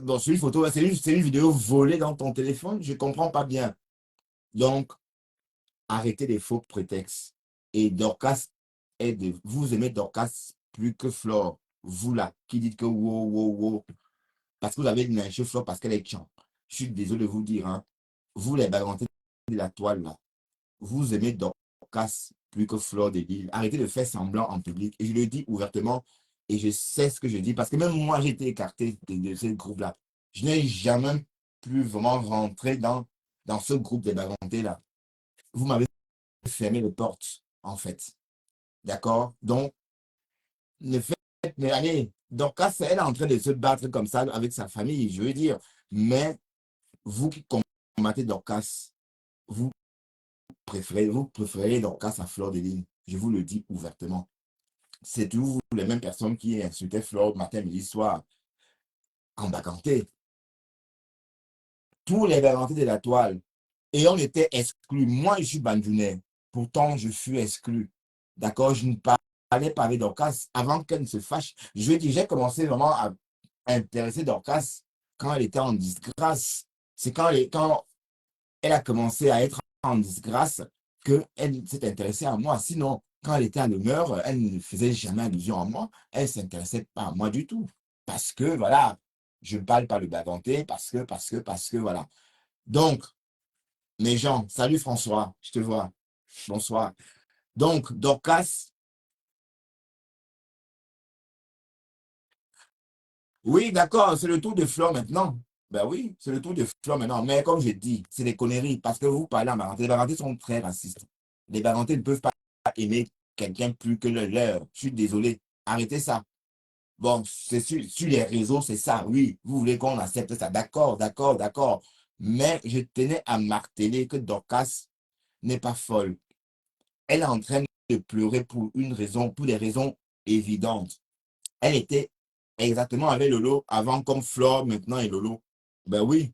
bon, c'est une photo, c'est une vidéo volée dans ton téléphone? Je ne comprends pas bien. Donc, arrêtez les faux prétextes. Et Dorcas, vous aimez Dorcas plus que Flore. Vous là, qui dites que wow, wow, wow, parce que vous avez lynché Flore parce qu'elle est chiant. Je suis désolé de vous dire, hein, vous les bagantés de la toile là, vous aimez Dorcas plus que Flore de Lille. Arrêtez de faire semblant en public. Et je le dis ouvertement, et je sais ce que je dis, parce que même moi, j'ai été écarté de ce groupe-là. Je n'ai jamais plus vraiment rentré dans ce groupe des bagantés là. Vous m'avez fermé les portes, en fait. D'accord? Donc, ne faites, mais allez, Dorcas, elle est en train de se battre comme ça avec sa famille, je veux dire. Mais vous qui combattez Dorcas, vous vous préférez Dorcas à Fleur de Lys. Je vous le dis ouvertement. C'est toujours les mêmes personnes qui insultaient Fleur matin, midi, soir, en baganté. Tous les bagantés de la toile. Et on était exclus. Moi, je suis bandunais. Pourtant, je suis exclu. D'accord? Je ne parlais pas avec Dorcas avant qu'elle ne se fâche. Je veux dire, j'ai commencé vraiment à intéresser Dorcas quand elle était en disgrâce. C'est quand elle a commencé à être en disgrâce qu'elle s'est intéressée à moi. Sinon, quand elle était à l'honneur, elle ne faisait jamais allusion à moi. Elle ne s'intéressait pas à moi du tout. Parce que, voilà, je ne parle pas le baganté, parce que, voilà. Donc, mes gens, salut François, je te vois. Bonsoir. Donc, Dorcas, oui, d'accord, c'est le tour de Flore maintenant. Ben oui, c'est le tour de Flore maintenant. Mais comme je dis, c'est des conneries parce que vous parlez en Baranté. Les Barantés sont très racistes. Les Barantés ne peuvent pas aimer quelqu'un plus que le leur. Je suis désolé. Arrêtez ça. Bon, c'est sur les réseaux, c'est ça. Oui, vous voulez qu'on accepte ça. D'accord, d'accord, d'accord. Mais je tenais à marteler que Dorcas n'est pas folle. Elle est en train de pleurer pour une raison, pour des raisons évidentes. Elle était exactement avec Lolo avant comme Flore maintenant et Lolo. Ben oui,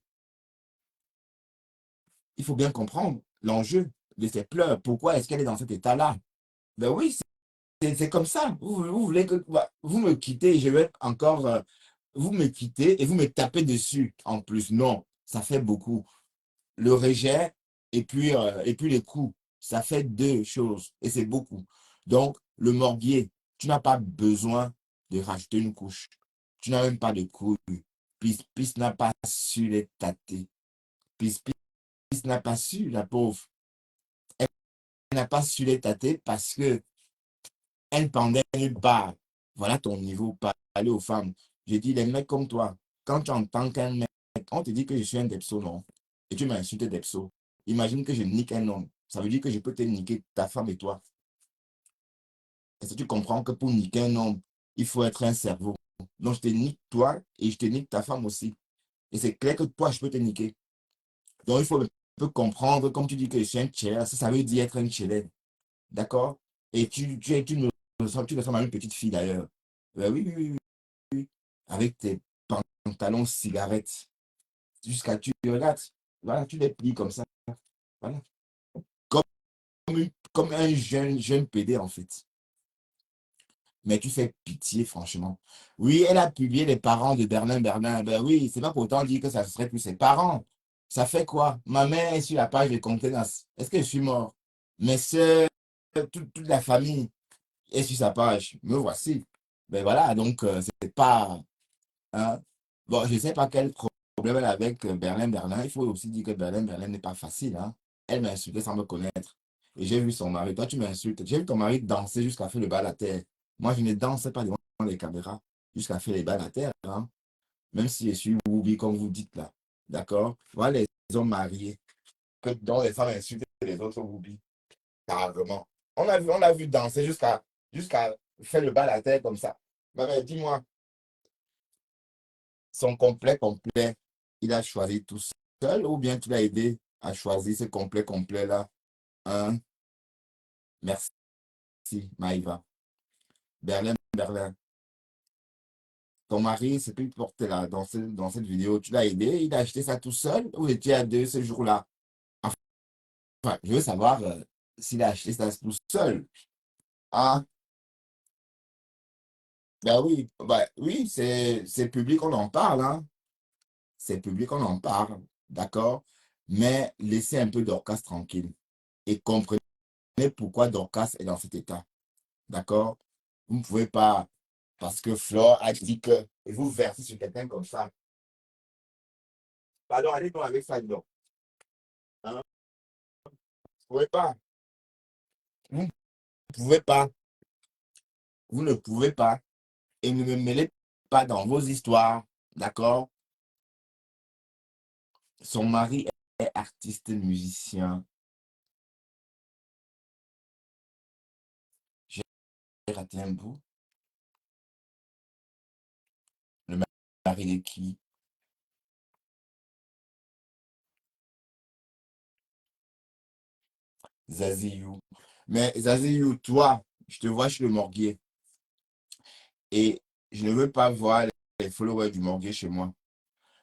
il faut bien comprendre l'enjeu de ses pleurs. Pourquoi est-ce qu'elle est dans cet état-là? Ben oui, c'est comme ça. Vous voulez que vous me quittez, je vais encore vous me quittez et vous me tapez dessus en plus. Non, ça fait beaucoup. Le rejet et puis les coups, ça fait deux choses et c'est beaucoup. Donc, le morbier, tu n'as pas besoin de rajouter une couche. Tu n'as même pas de couilles. Pis n'a pas su les tâter. Pis n'a pas su, la pauvre. Elle n'a pas su les tâter parce que elle pendait nulle part. Voilà ton niveau, parler aux femmes. J'ai dit, les mecs comme toi, quand tu entends qu'un mec, on te dit que je suis un depso, non? Et tu m'insultes depso. Imagine que je nique un homme. Ça veut dire que je peux te niquer ta femme et toi. Est-ce que tu comprends que pour niquer un homme, il faut être un cerveau? Donc je te nique toi et je te nique ta femme aussi. Et c'est clair que toi, je peux te niquer. Donc il faut un peu comprendre, comme tu dis que je suis un tchèle, ça veut dire être un tchèle. D'accord? Et tu ressembles à une petite fille d'ailleurs. Oui, oui, oui, oui. Avec tes pantalons cigarettes. Jusqu'à tu regardes. Voilà, tu les plies comme ça. Voilà. Comme, comme un jeune PD en fait. Mais tu fais pitié, franchement. Oui, elle a publié les parents de Berlin Berlin. Ben oui, c'est pas pour autant dire que ça serait plus ses parents. Ça fait quoi? Ma mère est sur la page de contenance. Est-ce que je suis mort? Mes soeurs, toute la famille est sur sa page. Me voici. Ben voilà, donc c'est pas. Hein. Bon, je sais pas quel problème elle a avec Berlin Berlin. Il faut aussi dire que Berlin Berlin n'est pas facile. Hein. Elle m'a insulté sans me connaître. Et j'ai vu son mari. Toi, tu m'insultes. J'ai vu ton mari danser jusqu'à faire le bal à terre. Moi, je ne dansais pas devant les caméras jusqu'à faire les balles à terre. Hein. Même si je suis Woubi, comme vous dites là. D'accord? Voilà les hommes mariés. Que dont les femmes insultent les autres Woubi. Carrément. On a vu danser jusqu'à faire le bal à terre comme ça. Mais dis-moi, son complet, il a choisi tout seul ou bien tu l'as aidé à choisir ce complet-là? Hein? Merci, Maïva. Berlin, Berlin. Ton mari, ce qu'il portait là, dans cette vidéo, tu l'as aidé, il a acheté ça tout seul ou étiez à deux ce jour-là? Enfin, je veux savoir s'il a acheté ça tout seul. Hein? Ben oui, bah oui, c'est public, on en parle, hein. C'est public, on en parle, d'accord? Mais laissez un peu Dorcas tranquille et comprenez pourquoi Dorcas est dans cet état, d'accord? Vous ne pouvez pas, parce que Flore a dit que, et vous versez sur quelqu'un comme ça. Pardon, allez donc avec ça, donc. Hein? Vous ne pouvez pas, vous ne pouvez pas, vous ne pouvez pas, et ne me mêlez pas dans vos histoires, d'accord? Son mari est artiste musicien. J'ai raté un bout. Le mari de qui? Zaziyou. Mais Zaziyou, toi, je te vois chez le morguier et je ne veux pas voir les followers du morguier chez moi.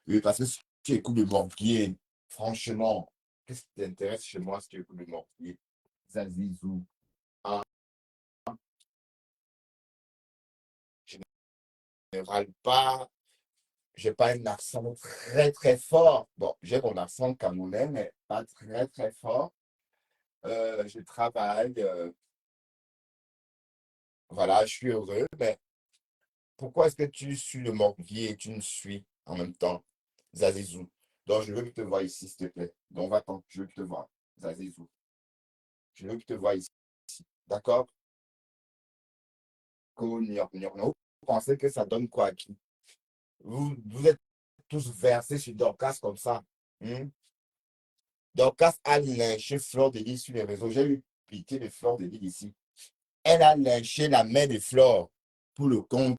Oui, parce que si tu écoutes le morguier, franchement, qu'est-ce qui t'intéresse chez moi si tu écoutes le morguier? Zazizou. Ah, je ne râle pas, j'ai pas un accent très très fort. Bon, j'ai mon accent camerounais, mais pas très très fort. Je travaille, voilà, je suis heureux, mais pourquoi est-ce que tu suis le morbier et tu me suis en même temps, Zazizou? Donc, je veux que tu te vois ici, s'il te plaît. Donc, va-t'en, je veux que tu te vois, Zazizou. Je veux que tu te vois ici. D'accord? Vous pensez que ça donne quoi à qui? Vous êtes tous versés sur Dorcas comme ça. Hmm? Dorcas a lynché Fleur de Lys sur les réseaux. J'ai eu pitié de Fleur de Lys ici. Elle a lynché la mère de Flore pour le compte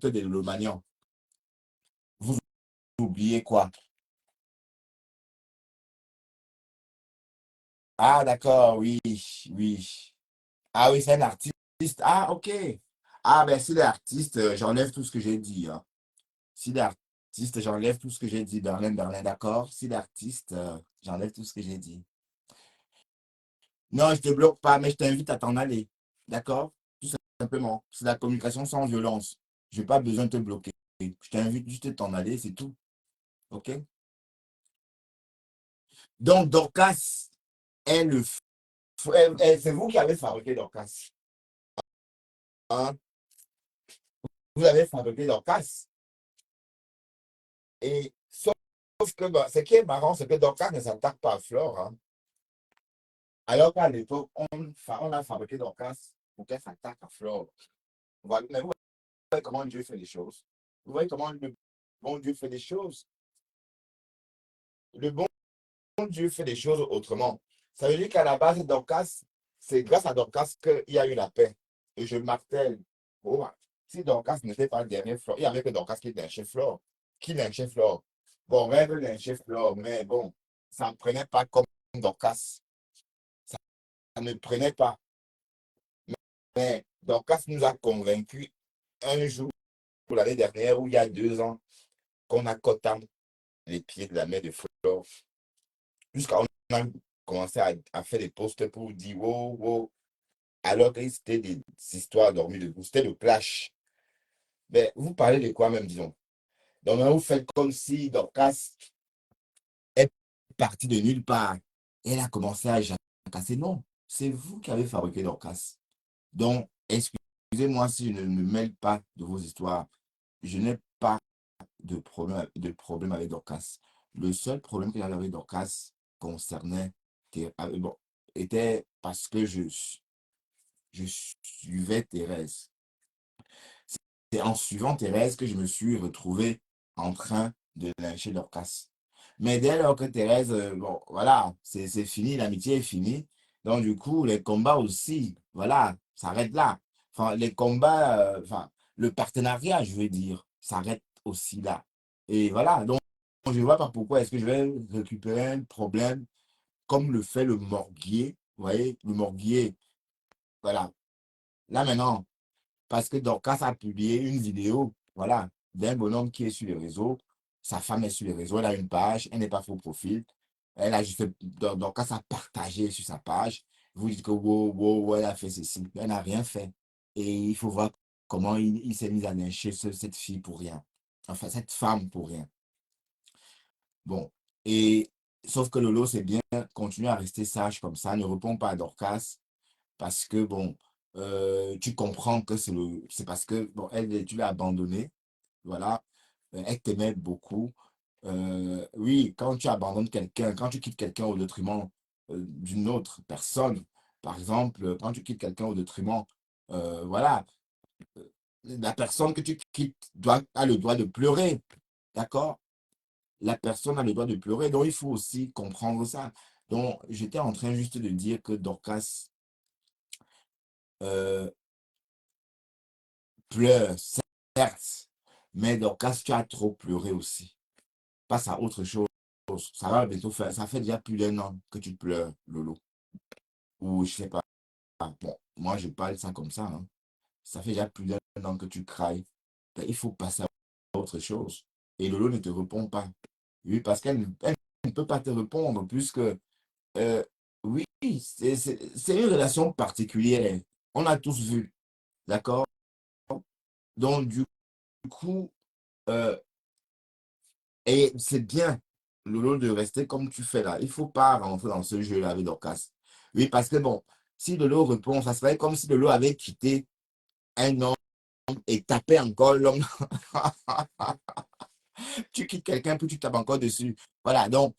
de Lomagnan. Vous oubliez quoi? Ah, d'accord, oui, oui. Ah oui, c'est un artiste. Ah, ok. Ah, ben, s'il est artiste, j'enlève tout ce que j'ai dit, hein. S'il est artiste, j'enlève tout ce que j'ai dit. Berlin, d'accord. S'il est artiste, j'enlève tout ce que j'ai dit. Non, je te bloque pas, mais je t'invite à t'en aller. D'accord? Tout simplement. C'est la communication sans violence. Je n'ai pas besoin de te bloquer. Je t'invite juste à t'en aller, c'est tout. OK? Donc, Dorcas est c'est vous qui avez fabriqué Dorcas. Hein? Vous avez fabriqué Dorcas. Et sauf que bah, ce qui est marrant, c'est que Dorcas ne s'attaque pas à Flore, hein. Alors qu'à l'époque, on a fabriqué Dorcas pour qu'elle s'attaque à Flore. Voilà. Mais vous voyez comment Dieu fait les choses. Vous voyez comment le bon Dieu fait les choses. Le bon Dieu fait les choses autrement. Ça veut dire qu'à la base, Dorcas, c'est grâce à Dorcas qu'il y a eu la paix. Et je martèle. Oh, si Dorcas n'était pas le dernier Flore, il n'y avait que Dorcas qui lynchait Flore. Qui lynchait Flore? Bon, rêve lynchait Flore, mais bon, ça ne prenait pas comme Dorcas. Ça ne prenait pas. Mais Dorcas nous a convaincus un jour, l'année dernière, ou il y a 2 ans, qu'on a cotam les pieds de la mère de Flore. Jusqu'à on a commencé à faire des posts pour dire wow, wow. Alors que c'était des histoires dormies debout. C'était le clash. Mais vous parlez de quoi même, disons? Donc, vous faites comme si Dorcas est partie de nulle part. Et elle a commencé à jacasser. Non, c'est vous qui avez fabriqué Dorcas. Donc, excusez-moi si je ne me mêle pas de vos histoires. Je n'ai pas de problème avec Dorcas. Le seul problème que j'avais avec Dorcas concernait, bon, était parce que je suivais Thérèse. C'est en suivant Thérèse que je me suis retrouvé en train de lyncher Dorcas. Mais dès lors que Thérèse, bon, voilà, c'est fini, l'amitié est finie. Donc, du coup, les combats aussi, voilà, s'arrêtent là. Enfin, les combats, enfin, le partenariat, je veux dire, s'arrête aussi là. Et voilà, donc, je ne vois pas pourquoi est-ce que je vais récupérer un problème comme le fait le morguier. Vous voyez, le morguier, voilà. Là, maintenant, parce que Dorcas a publié une vidéo, voilà, d'un bonhomme qui est sur les réseaux. Sa femme est sur les réseaux, elle a une page, elle n'est pas faux profil. Elle a juste, Dorcas a partagé sur sa page. Vous dites que wow, wow, wow, elle a fait ceci. Elle n'a rien fait. Et il faut voir comment il s'est mis à lyncher cette fille pour rien. Enfin, cette femme pour rien. Bon, et sauf que Lolo, c'est bien, continue à rester sage comme ça, ne réponds pas à Dorcas, parce que, bon, tu comprends que c'est parce que, bon, tu l'as abandonnée, voilà, elle t'aimait beaucoup. Oui, quand tu abandonnes quelqu'un, quand tu quittes quelqu'un au détriment d'une autre personne, par exemple, quand tu quittes quelqu'un au détriment, voilà, la personne que tu quittes a le droit de pleurer, d'accord? La personne a le droit de pleurer, donc il faut aussi comprendre ça. Donc, j'étais en train juste de dire que Dorcas euh, pleure, certes, mais Dorcas, tu as trop pleuré aussi. Passe à autre chose. Ça va bientôt faire, ça fait déjà plus d'1 an que tu pleures, Lolo. Ou je sais pas. Bon, moi, je parle ça comme ça, hein. Ça fait déjà plus d'1 an que tu crailles. Ben, il faut passer à autre chose. Et Lolo ne te répond pas. Oui, parce elle ne peut pas te répondre, puisque Euh, oui, c'est une relation particulière. On a tous vu, d'accord? Donc, du coup, euh, et c'est bien, Lolo, de rester comme tu fais là. Il ne faut pas rentrer dans ce jeu-là avec Dorcas. Oui, parce que bon, si Lolo répond, ça serait comme si Lolo avait quitté un homme et tapé encore l'homme. Tu quittes quelqu'un, puis tu tapes encore dessus. Voilà, donc,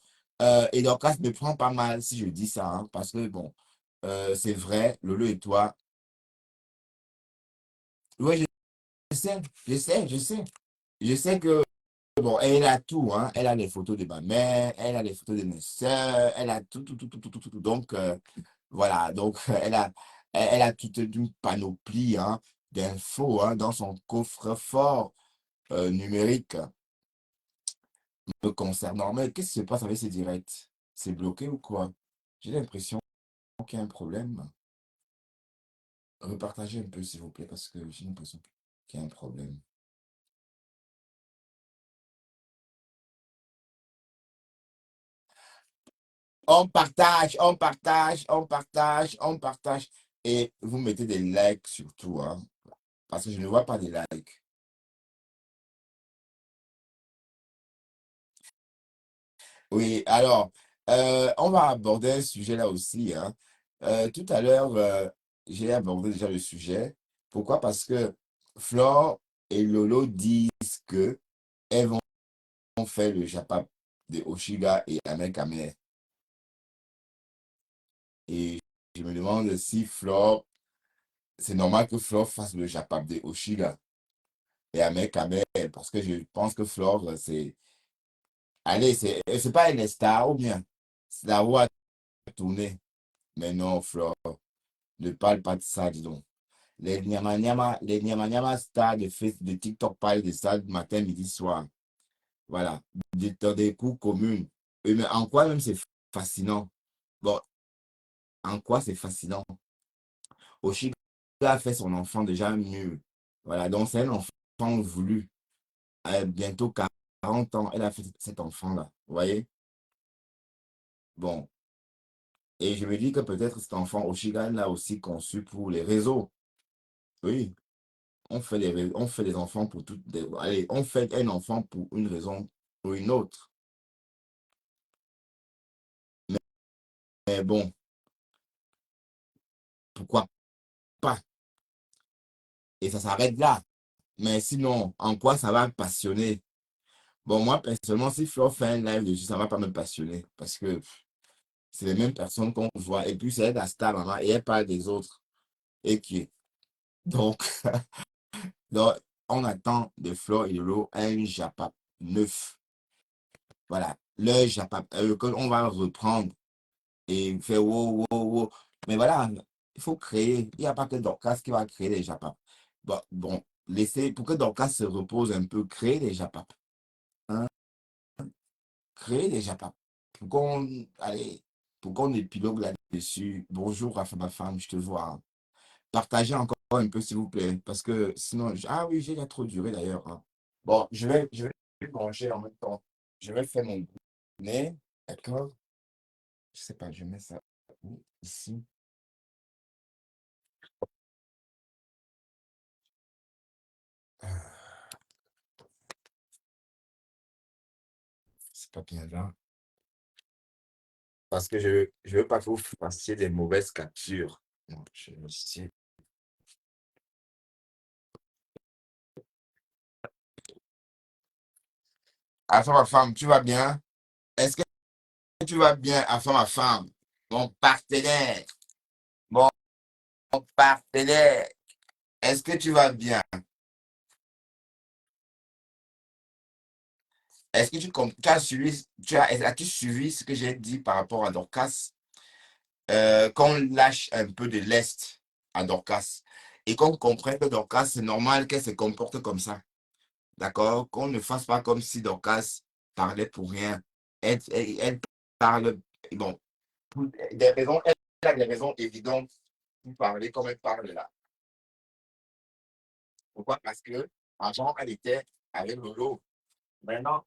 et Dorcas me prend pas mal si je dis ça, hein, parce que bon, c'est vrai, Lolo et toi, oui, je sais, je sais, je sais. Je sais que, bon, elle a tout, hein. Elle a les photos de ma mère, elle a les photos de mes soeurs, elle a tout, tout, tout, tout, tout, tout, tout. Donc, voilà. Donc, elle a toute une panoplie, hein, d'infos, hein, dans son coffre-fort numérique me concernant. Mais qu'est-ce qui se passe avec ces directs? C'est bloqué ou quoi? J'ai l'impression qu'il y a un problème. Repartagez un peu, s'il vous plaît, parce que j'ai l'impression qu'il y a un problème. On partage, on partage, on partage, on partage. Et vous mettez des likes surtout, hein, parce que je ne vois pas des likes. Oui, alors, on va aborder un sujet là aussi, hein. Tout à l'heure, j'ai abordé déjà le sujet. Pourquoi? Parce que Flore et Lolo disent que elles vont faire le Japap de Oshiga et Ahmed Kamer. Et je me demande si Flore, c'est normal que Flore fasse le Japap de Oshiga et Ahmed Kamer, parce que je pense que Flore, c'est. Allez, c'est pas une star ou bien c'est la roue à tourner. Mais non, Flore, ne parle pas de ça, dis donc. Les nyama stars de TikTok parlent de ça du matin, midi, soir. Voilà. Dans des coups communs. Et mais en quoi même c'est fascinant? Bon, en quoi c'est fascinant? Oshiga a fait son enfant déjà mieux. Voilà, donc c'est un enfant voulu. Bientôt 40 ans, elle a fait cet enfant-là. Vous voyez? Bon. Et je me dis que peut-être cet enfant Oshiga l'a aussi conçu pour les réseaux. Oui, on fait des enfants pour toutes. Allez, on fait un enfant pour une raison ou une autre. Mais bon, pourquoi pas? Et ça s'arrête là. Mais sinon, en quoi ça va me passionner? Bon, moi, personnellement, si Flo fait un live dessus, ça ne va pas me passionner. Parce que c'est les mêmes personnes qu'on voit. Et puis, c'est la star, maman, et elle parle des autres. Et qui. Donc, donc, on attend de Flo et de l'eau un Japap neuf. Voilà. Le Japap, on va reprendre et faire wow, wow, wow. Mais voilà, il faut créer. Il n'y a pas que Dorcas qui va créer les Japap. Bon, laissez, pour que Dorcas se repose un peu, créer les Japap. Hein? Créer les Japap. Allez, pour qu'on épilogue là-dessus. Bonjour, Rafa, ma femme, je te vois, hein. Partagez encore un peu, s'il vous plaît, parce que sinon, ah oui, j'ai déjà trop duré d'ailleurs, hein. Bon, je vais manger en même temps. Je vais faire mon nez, d'accord? Je sais pas, je mets ça où? Ici. pas bien là. Parce que je veux pas que vous fassiez des mauvaises captures. Non, je vais ici. Afin ma femme, tu vas bien? Est-ce que tu vas bien, afin ma femme? Mon partenaire, mon partenaire, est-ce que tu vas bien? Est-ce que tu as suivi, as-tu suivi ce que j'ai dit par rapport à Dorcas? Qu'on lâche un peu de lest à Dorcas et qu'on comprenne que Dorcas, c'est normal qu'elle se comporte comme ça. D'accord? Qu'on ne fasse pas comme si Dorcas parlait pour rien. Elle parle, bon, pour des raisons, elle a des raisons évidentes pour parler comme elle parle là. Pourquoi? Parce que avant, elle était avec Lolo. Maintenant,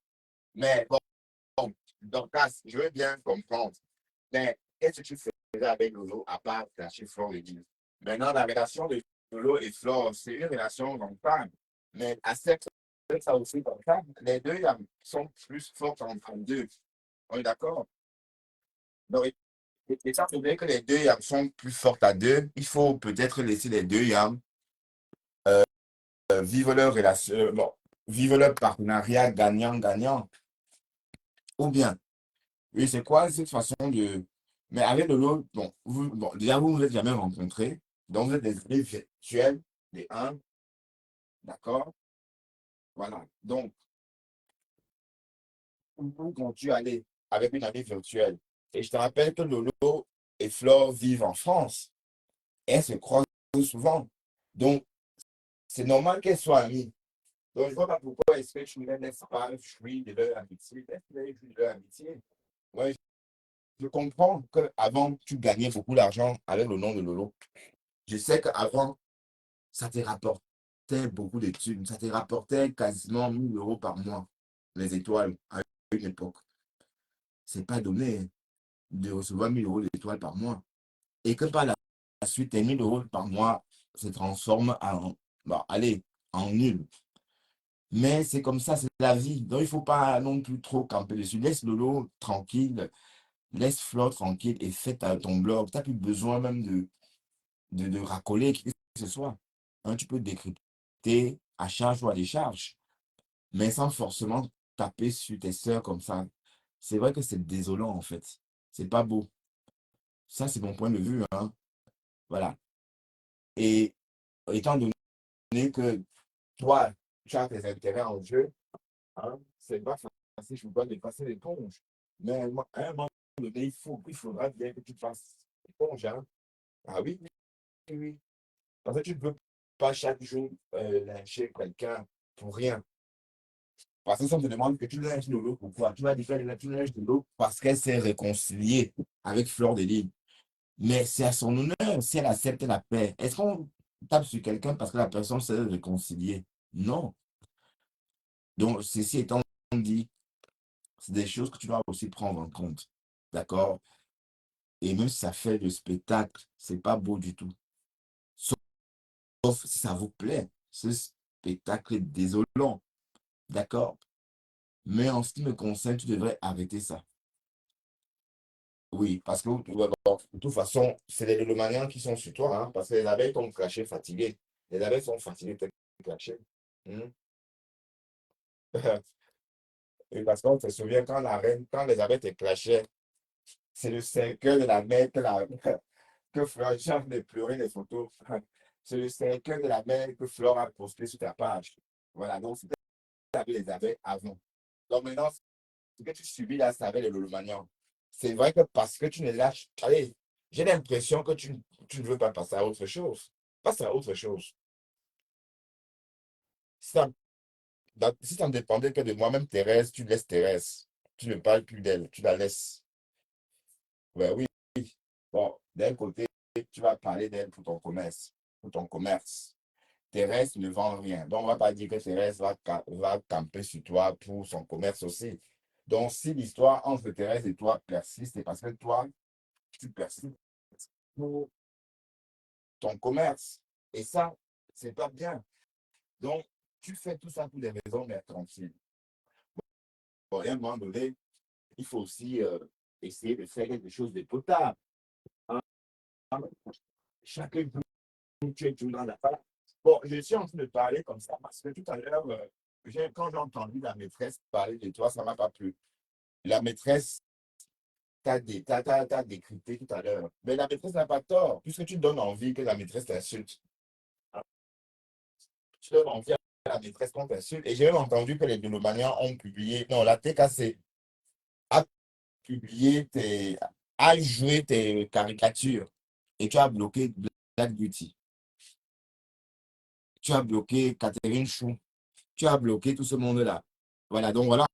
mais bon, Dorcas, je veux bien comprendre. Mais qu'est-ce que tu faisais avec Lolo à part clasher Flore et Guy? Maintenant, la relation de Lolo et Flore, c'est une relation long-terme. Mais accepte ça aussi comme ça. Les deux sont plus fortes en deux. On est d'accord? Donc, étant donné que les deux sont plus fortes à deux, il faut peut-être laisser les deux vivre leur relation, bon, vivre leur partenariat gagnant-gagnant. Ou bien, oui, c'est quoi cette façon de. Mais avec Lolo, bon, bon, déjà, vous ne vous êtes jamais rencontrés. Donc, vous êtes des amis virtuels, des uns, d'accord? Voilà. Donc, quand tu allais avec une amie virtuelle, et je te rappelle que Lolo et Flore vivent en France, et elles se croisent souvent. Donc, c'est normal qu'elles soient amies. Donc, je ne vois pas pourquoi est-ce que tu ne laisses pas jouir de leur amitié. Laisse-les jouir de leur amitié. Ouais, je comprends qu'avant, tu gagnais beaucoup d'argent avec le nom de Lolo. Je sais qu'avant, ça te rapportait beaucoup de thunes. Ça te rapportait quasiment 1 000 € par mois, les étoiles, à une époque. C'est pas donné, hein, de recevoir 1 000 € d'étoiles par mois. Et que par la suite, tes 1 000 € par mois se transforment en, bon, allez, en nul. Mais c'est comme ça, c'est la vie. Donc, il ne faut pas non plus trop camper dessus. Laisse Lolo tranquille, laisse Flore tranquille et fais ton blog. Tu n'as plus besoin même de racoler qui que ce soit. Hein, tu peux décrypter à charge ou à décharge, mais sans forcément taper sur tes sœurs comme ça. C'est vrai que c'est désolant en fait. C'est pas beau. Ça, c'est mon point de vue, hein. Voilà. Et étant donné que toi, tu as tes intérêts en jeu, hein, c'est pas facile, je ne peux pas dépasser l'éponge. Mais à un moment donné, il faudra bien que tu fasses l'éponge, hein. Ah oui, oui, oui. Parce que tu ne peux pas chaque jour lyncher quelqu'un pour rien. Parce que ça me demande que tu lynches de l'eau. Pourquoi? Tu vas dire que tu lynches de l'eau parce qu'elle s'est réconciliée avec Fleur de Lys. Mais c'est à son honneur si elle accepte la paix. Est-ce qu'on tape sur quelqu'un parce que la personne s'est réconciliée? Non. Donc, ceci étant dit, c'est des choses que tu dois aussi prendre en compte. D'accord? Et même si ça fait le spectacle, c'est pas beau du tout. Sauf si ça vous plaît. Ce spectacle est désolant. D'accord? Mais en ce qui me concerne, tu devrais arrêter ça. Oui, parce que ouais, bon, de toute façon, c'est les Lélomaniens qui sont sur toi, hein, parce que les abeilles t'ont craché fatigué. Les abeilles sont fatiguées de te cracher. Hmm. Et parce qu'on se souvient quand la reine, quand les abeilles te crachaient, c'est le 5 heures de la mer que Flore, j'ai envie de pleurer les photos. C'est le 5 heures de la mer que Flore a posté sur ta page. Voilà, donc c'était les abeilles avant. Donc maintenant, ce que tu subis là, c'est avec les Lolomanians. C'est vrai que parce que tu ne lâches. Allez, j'ai l'impression que tu ne veux pas passer à autre chose. Passe à autre chose. Si ça, si ça ne dépendait que de moi-même, Thérèse, tu laisses Thérèse. Tu ne parles plus d'elle, tu la laisses. Ouais, oui. Bon, d'un côté, tu vas parler d'elle pour ton commerce. Pour ton commerce. Thérèse ne vend rien. Donc, on ne va pas dire que Thérèse va camper sur toi pour son commerce aussi. Donc, si l'histoire entre Thérèse et toi persiste, c'est parce que toi, tu persistes pour ton commerce. Et ça, c'est pas bien. Donc, tu fais tout ça pour des raisons mercantiles. Bon, à un moment donné, il faut aussi essayer de faire quelque chose de potable. Hein. Chacun peut tu es toujours dans la parole. Bon, je suis en train de parler comme ça parce que tout à l'heure, quand j'ai entendu la maîtresse parler de toi, ça ne m'a pas plu. La maîtresse t'as décrypté tout à l'heure. Mais la maîtresse n'a pas tort, puisque tu donnes envie que la maîtresse t'insulte. Tu donnes envie à la maîtresse qu'on t'insulte. Et j'ai même entendu que les Délomaniens ont publié, non, la TKC a publié a joué tes caricatures et tu as bloqué Black Beauty. Tu as bloqué Catherine Chou. Tu as bloqué tout ce monde-là. Voilà, donc voilà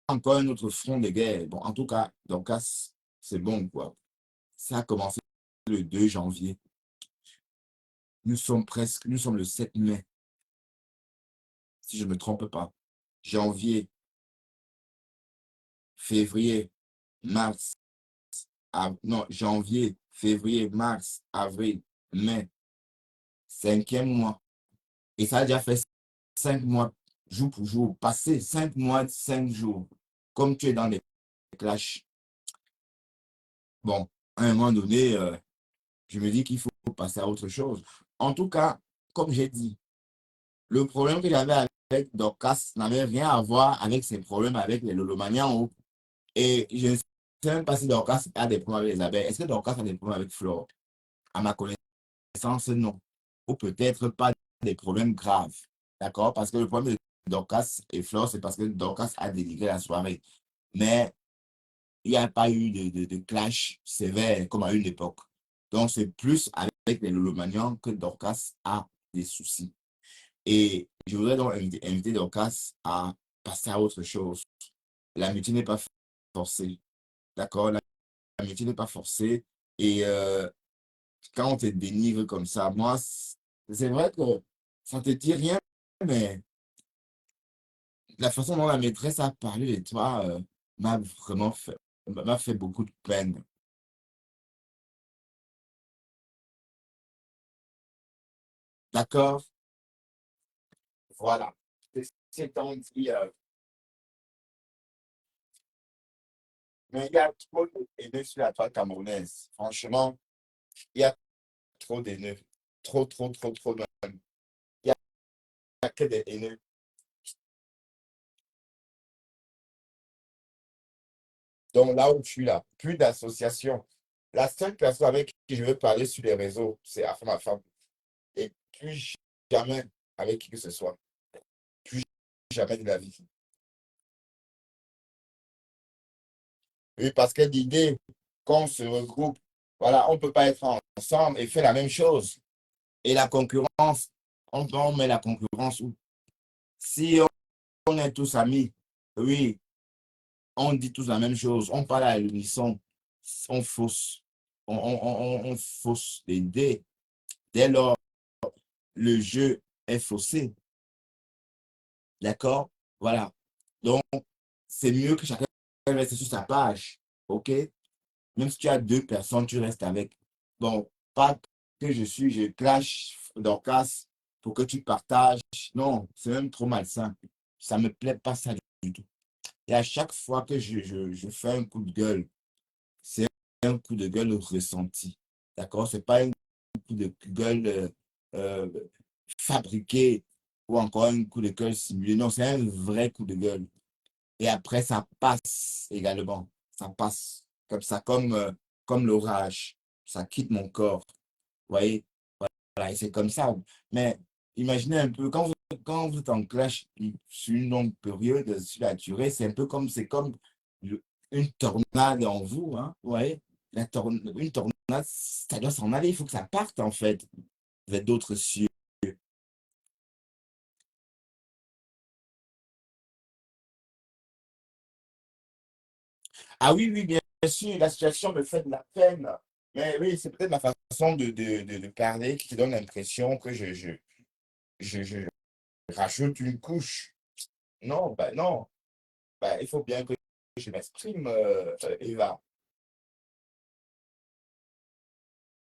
encore un autre front de guerre. Bon, en tout cas, Dorcas, c'est bon, quoi. Ça a commencé le 2 janvier. Nous sommes le 7 mai, si je ne me trompe pas. Janvier, février, mars, non, janvier, février, mars, avril, mai, 5e mois. Et ça a déjà fait 5 mois, jour pour jour, passé 5 mois, 5 jours, comme tu es dans les clashs. Bon, à un moment donné, je me dis qu'il faut passer à autre chose. En tout cas, comme j'ai dit, le problème que j'avais avec Dorcas n'avait rien à voir avec ses problèmes avec les Lolomaniens en haut. Et je ne sais même pas si Dorcas a des problèmes avec les abeilles. Est-ce que Dorcas a des problèmes avec Flore? À ma connaissance, non. Ou peut-être pas des problèmes graves. D'accord? Parce que le problème de Dorcas et Flore, c'est parce que Dorcas a délivré la soirée. Mais il n'y a pas eu de clash sévère comme à une époque. Donc, c'est plus avec les Lolomanians que Dorcas a des soucis. Et je voudrais donc inviter Dorcas à passer à autre chose. L'amitié n'est pas forcée. D'accord? L'amitié n'est pas forcée. Et quand on te dénigre comme ça, moi, c'est vrai que ça ne te dit rien, mais la façon dont la maîtresse a parlé de toi m'a vraiment m'a fait beaucoup de peine. D'accord? Voilà. C'est étant dit, mais il y a trop de haineux sur la toile camerounaise. Franchement, il y a trop d'haineux. Trop, trop, trop, trop. Il n'y a que des haineux. Donc là où je suis là, plus d'association. La seule personne avec qui je veux parler sur les réseaux, c'est ma femme. Et plus jamais avec qui que ce soit. Plus jamais de la vie. Oui, parce que l'idée qu'on se regroupe, voilà, on ne peut pas être ensemble et faire la même chose. Et la concurrence, on met la concurrence où? Si on est tous amis, oui, on dit tous la même chose, on parle à l'unisson, on fausse, on fausse l'idée. Dès lors, le jeu est faussé. D'accord? Voilà. Donc, c'est mieux que chacun reste sur sa page. OK? Même si tu as 2 personnes, tu restes avec. Bon, pas que je clash Dorcas pour que tu partages. Non, c'est même trop malsain. Ça ne me plaît pas ça du tout. Et à chaque fois que je fais un coup de gueule, c'est un coup de gueule ressenti. D'accord? Ce n'est pas un coup de gueule euh, fabriqué ou encore un coup de gueule simulé. Non, c'est un vrai coup de gueule. Et après, ça passe également. Ça passe comme ça, comme l'orage. Ça quitte mon corps. Vous voyez? Voilà, et c'est comme ça. Mais imaginez un peu, quand vous êtes en clash sur une longue période, sur la durée, c'est comme une tornade en vous. Hein, vous voyez? Une tornade, ça doit s'en aller. Il faut que ça parte, en fait, vers d'autres cieux. Ah oui, oui, bien sûr, la situation me fait de la peine. Mais oui, c'est peut-être ma façon de parler qui te donne l'impression que je rajoute une couche. Non, ben non. Ben, il faut bien que je m'exprime, Eva.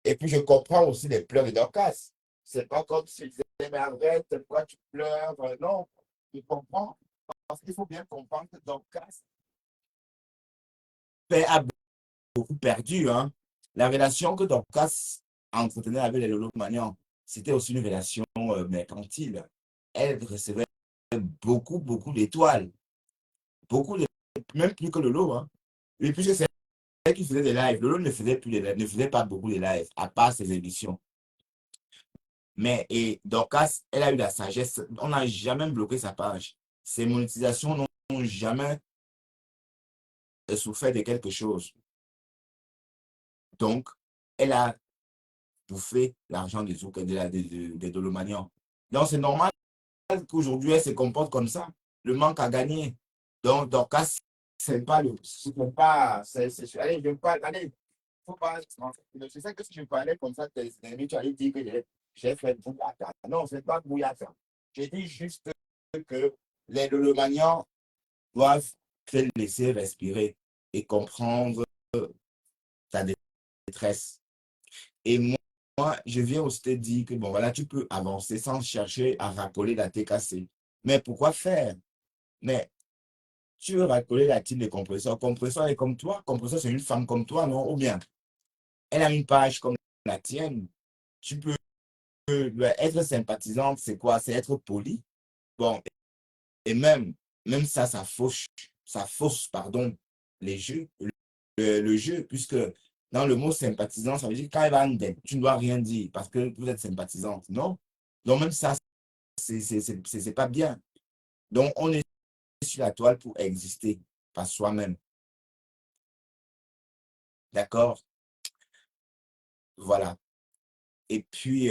Et puis, je comprends aussi les pleurs de Dorcas. C'est pas comme si disait, mais arrête, pourquoi tu pleures? Non, je comprends. Parce qu'il faut bien comprendre que Dorcas père a beaucoup perdu, hein. La relation que Dorcas entretenait avec les Lolo Magnan, c'était aussi une relation mercantile. Elle recevait beaucoup, beaucoup d'étoiles. Beaucoup de, même plus que Lolo, hein. Et puis c'est elle qui faisait des lives. Lolo ne faisait plus ne faisait pas beaucoup de lives, à part ses émissions. Mais et Dorcas, elle a eu la sagesse. On n'a jamais bloqué sa page. Ses monétisations n'ont jamais souffert de quelque chose. Donc, elle a bouffé l'argent des Zouk, des Dolomanians. Donc, c'est normal qu'aujourd'hui, elle se comporte comme ça. Le manque à gagner. Donc, Dorcas, c'est pas le. C'est pas. Allez, je parle. Allez, faut pas. Je sais que si je parlais comme ça, tes ennemis, tu allais dire que j'ai fait bouillata. Non, c'est pas bouillata. J'ai dit juste que les Dolomanians doivent te laisser respirer et comprendre ta détresse. Et moi, je viens aussi te dire que bon, voilà, tu peux avancer sans chercher à racoler la TKC. Mais pourquoi faire? Mais tu veux racoler la team de Compresseur. Compresseur est comme toi. Compresseur, c'est une femme comme toi, non? Ou bien, elle a une page comme la tienne. Tu peux être sympathisante, c'est quoi? C'est être poli. Bon, et même ça, ça fausse, pardon, les jeux, le jeu, puisque dans le mot sympathisant, ça veut dire que quand elle va en dette, tu ne dois rien dire parce que vous êtes sympathisante, non? Donc même ça, c'est pas bien. Donc on est sur la toile pour exister par soi-même. D'accord? Voilà. Et puis,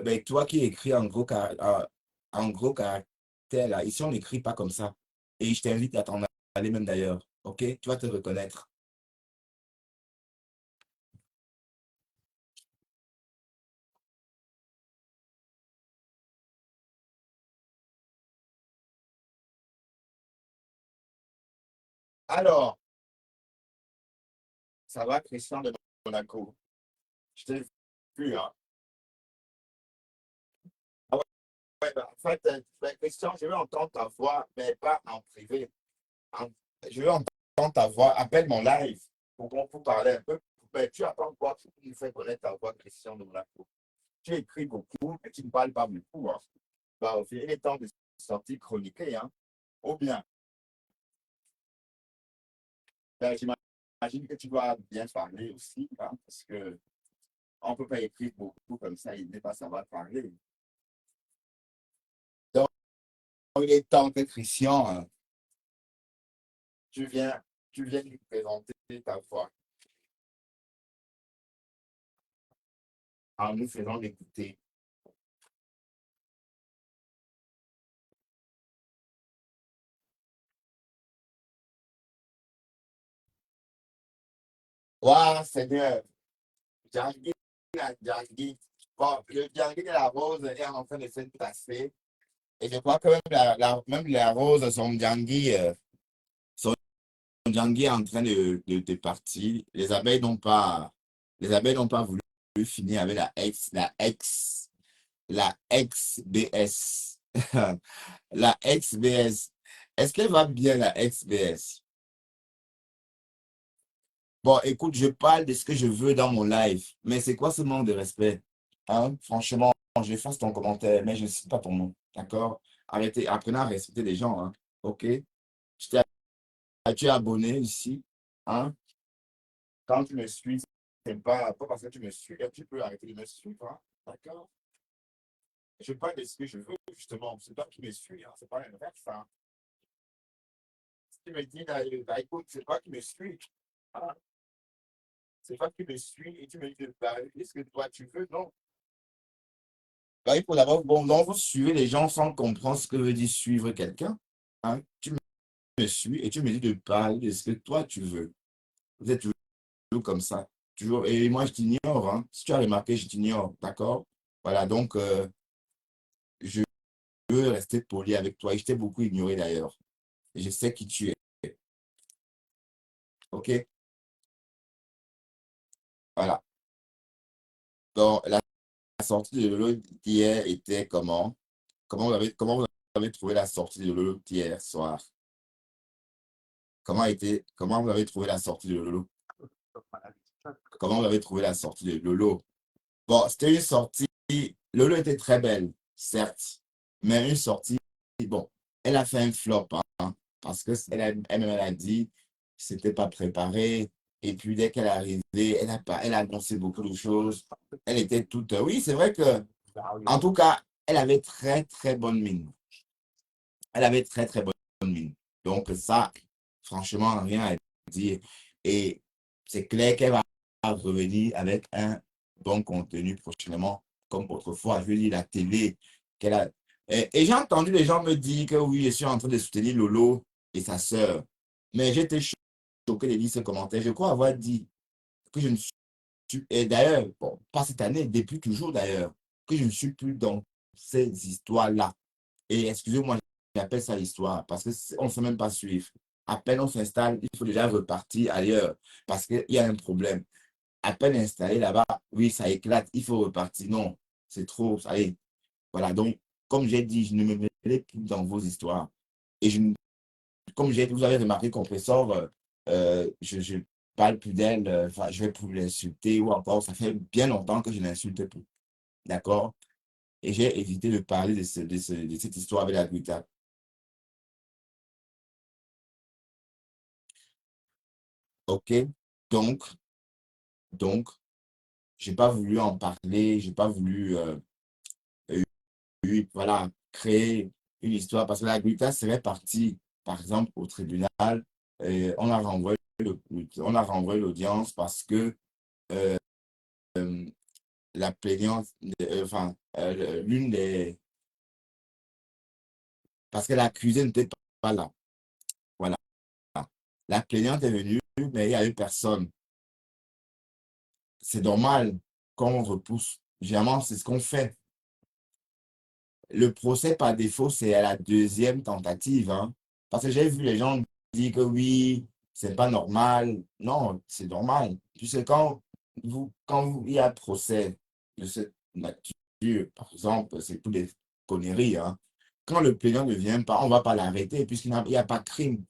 ben, toi qui écris en gros caractère, là, ici on n'écrit pas comme ça. Et je t'invite à t'en aller même d'ailleurs. OK? Tu vas te reconnaître. Alors, ça va, Christian de Monaco. Je t'ai vu, hein. Ah ouais, ouais, ben, en fait, ben, Christian, je veux entendre ta voix, mais pas en privé. En- je veux entendre ta voix. Appelle mon live pour parler un peu. Ben, tu attends quoi pour nous faire connaître ta voix, Christian de Monaco? Tu écris beaucoup, mais tu ne parles pas beaucoup, hein. Ben, il est temps de sortir chroniquer, hein. Ou bien, ben, j'imagine que tu dois bien parler aussi, hein, parce que on ne peut pas écrire beaucoup comme ça, il n'est pas savoir parler. Donc, il est temps que Christian, tu viens, tu viens lui présenter ta voix en nous faisant l'écouter. Waouh, Seigneur, Djangui, Djangui. Bon, le Djangui de la rose est en train de se passer. Et je crois que même même la rose, son Djangui est en train de partir. Les abeilles n'ont pas voulu finir avec la ex-BS. La ex-BS. Est-ce qu'elle va bien, la ex-BS? Bon, écoute, je parle de ce que je veux dans mon live, mais c'est quoi ce manque de respect? Hein? Franchement, j'efface ton commentaire, mais je ne cite pas ton nom, d'accord? Arrêtez, apprenez à respecter les gens, hein? OK? Tu es abonné ici, hein? Quand tu me suis, c'est pas parce que tu me suis, tu peux arrêter de me suivre, hein? D'accord? Je parle de ce que je veux, justement. C'est toi qui me suis, hein? C'est pas l'inverse, hein? Si tu me dis, bah, écoute, c'est toi qui me suis, hein? C'est toi qui me suis et tu me dis de parler ce que toi tu veux, non? Bah, il faut d'abord, bon, donc vous suivez les gens sans comprendre ce que veut dire suivre quelqu'un, hein? Tu me suis et tu me dis de parler de ce que toi tu veux. Vous êtes toujours comme ça. Toujours, et moi je t'ignore, hein? Si tu as remarqué, je t'ignore, d'accord? Voilà, donc je veux rester poli avec toi et je t'ai beaucoup ignoré d'ailleurs. Et je sais qui tu es, ok? Voilà. Donc, la sortie de Lolo d'hier était comment? Comment vous avez trouvé la sortie de Lolo d'hier soir? comment vous avez trouvé la sortie de Lolo? Comment vous avez trouvé la sortie de Lolo? Bon, c'était une sortie. Lolo était très belle, certes, mais une sortie, bon, elle a fait un flop, hein, parce que elle-même elle a dit c'était pas préparé. Et puis dès qu'elle est arrivée, elle a annoncé beaucoup de choses. Elle était toute. Oui, c'est vrai que, en tout cas, elle avait très très bonne mine. Elle avait très très bonne mine. Donc ça, franchement, rien à dire. Et c'est clair qu'elle va revenir avec un bon contenu prochainement, comme autrefois. Je veux dire, la télé qu'elle a. Et j'ai entendu les gens me dire que oui, je suis en train de soutenir Lolo et sa sœur. Mais j'étais choqué de lire ce commentaire. Je crois avoir dit que je ne suis. Et d'ailleurs, bon, pas cette année, depuis toujours d'ailleurs, que je ne suis plus dans ces histoires-là. Et excusez-moi, j'appelle ça l'histoire parce qu'on ne sait même pas suivre. À peine on s'installe, il faut déjà repartir ailleurs parce qu'il y a un problème. À peine installé là-bas, oui, ça éclate, il faut repartir. Non, c'est trop, ça y est. Voilà, donc, comme j'ai dit, je ne me mêle plus dans vos histoires. Et comme vous avez remarqué, Compressor, je parle plus d'elle, enfin, je vais plus l'insulter ou encore, ça fait bien longtemps que je l'insulte plus. D'accord? Et j'ai évité de parler de cette histoire avec la Guita. OK? Donc, donc, j'ai pas voulu en parler, j'ai pas voulu, voilà, créer une histoire parce que la Guita serait partie, par exemple, au tribunal, et on a renvoyé l'audience parce que la plaignante, enfin, l'une des, parce que l'accusé n'était pas là. Voilà. La plaignante est venue, mais il n'y a eu personne. C'est normal qu'on repousse. Généralement, c'est ce qu'on fait. Le procès par défaut, c'est à la deuxième tentative, hein. Parce que j'ai vu les gens dire que oui, c'est pas normal. Non, c'est normal. Puisque il y a procès de cette nature, par exemple, c'est toutes des conneries, hein. Quand le plaignant ne vient pas, on ne va pas l'arrêter il n'y a pas de crime.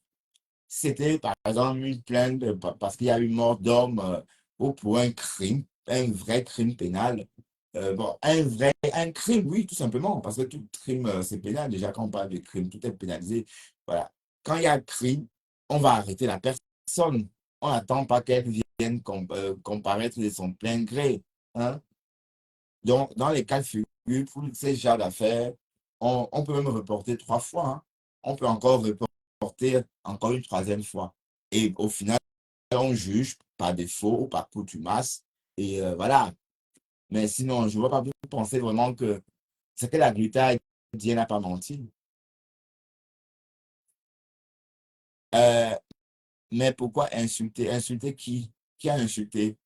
C'était, par exemple, une plainte parce qu'il y a eu mort d'homme ou pour un crime, un vrai crime pénal. Bon, un crime, oui, tout simplement, parce que tout crime, c'est pénal. Déjà, quand on parle de crime, tout est pénalisé. Voilà. Quand il y a un crime, on va arrêter la personne. On n'attend pas qu'elle vienne comparaître de son plein gré, hein. Donc, dans les cas de figure, pour ces genres d'affaires, on peut même reporter 3 fois, hein. On peut encore reporter encore une troisième fois. Et au final, on juge par défaut ou par contumace. Et voilà. Mais sinon, je ne vois pas vous penser vraiment que c'est que la Gluta dit, elle n'a pas menti. Euh, mais pourquoi insulter? Insulter qui? Qui a insulté?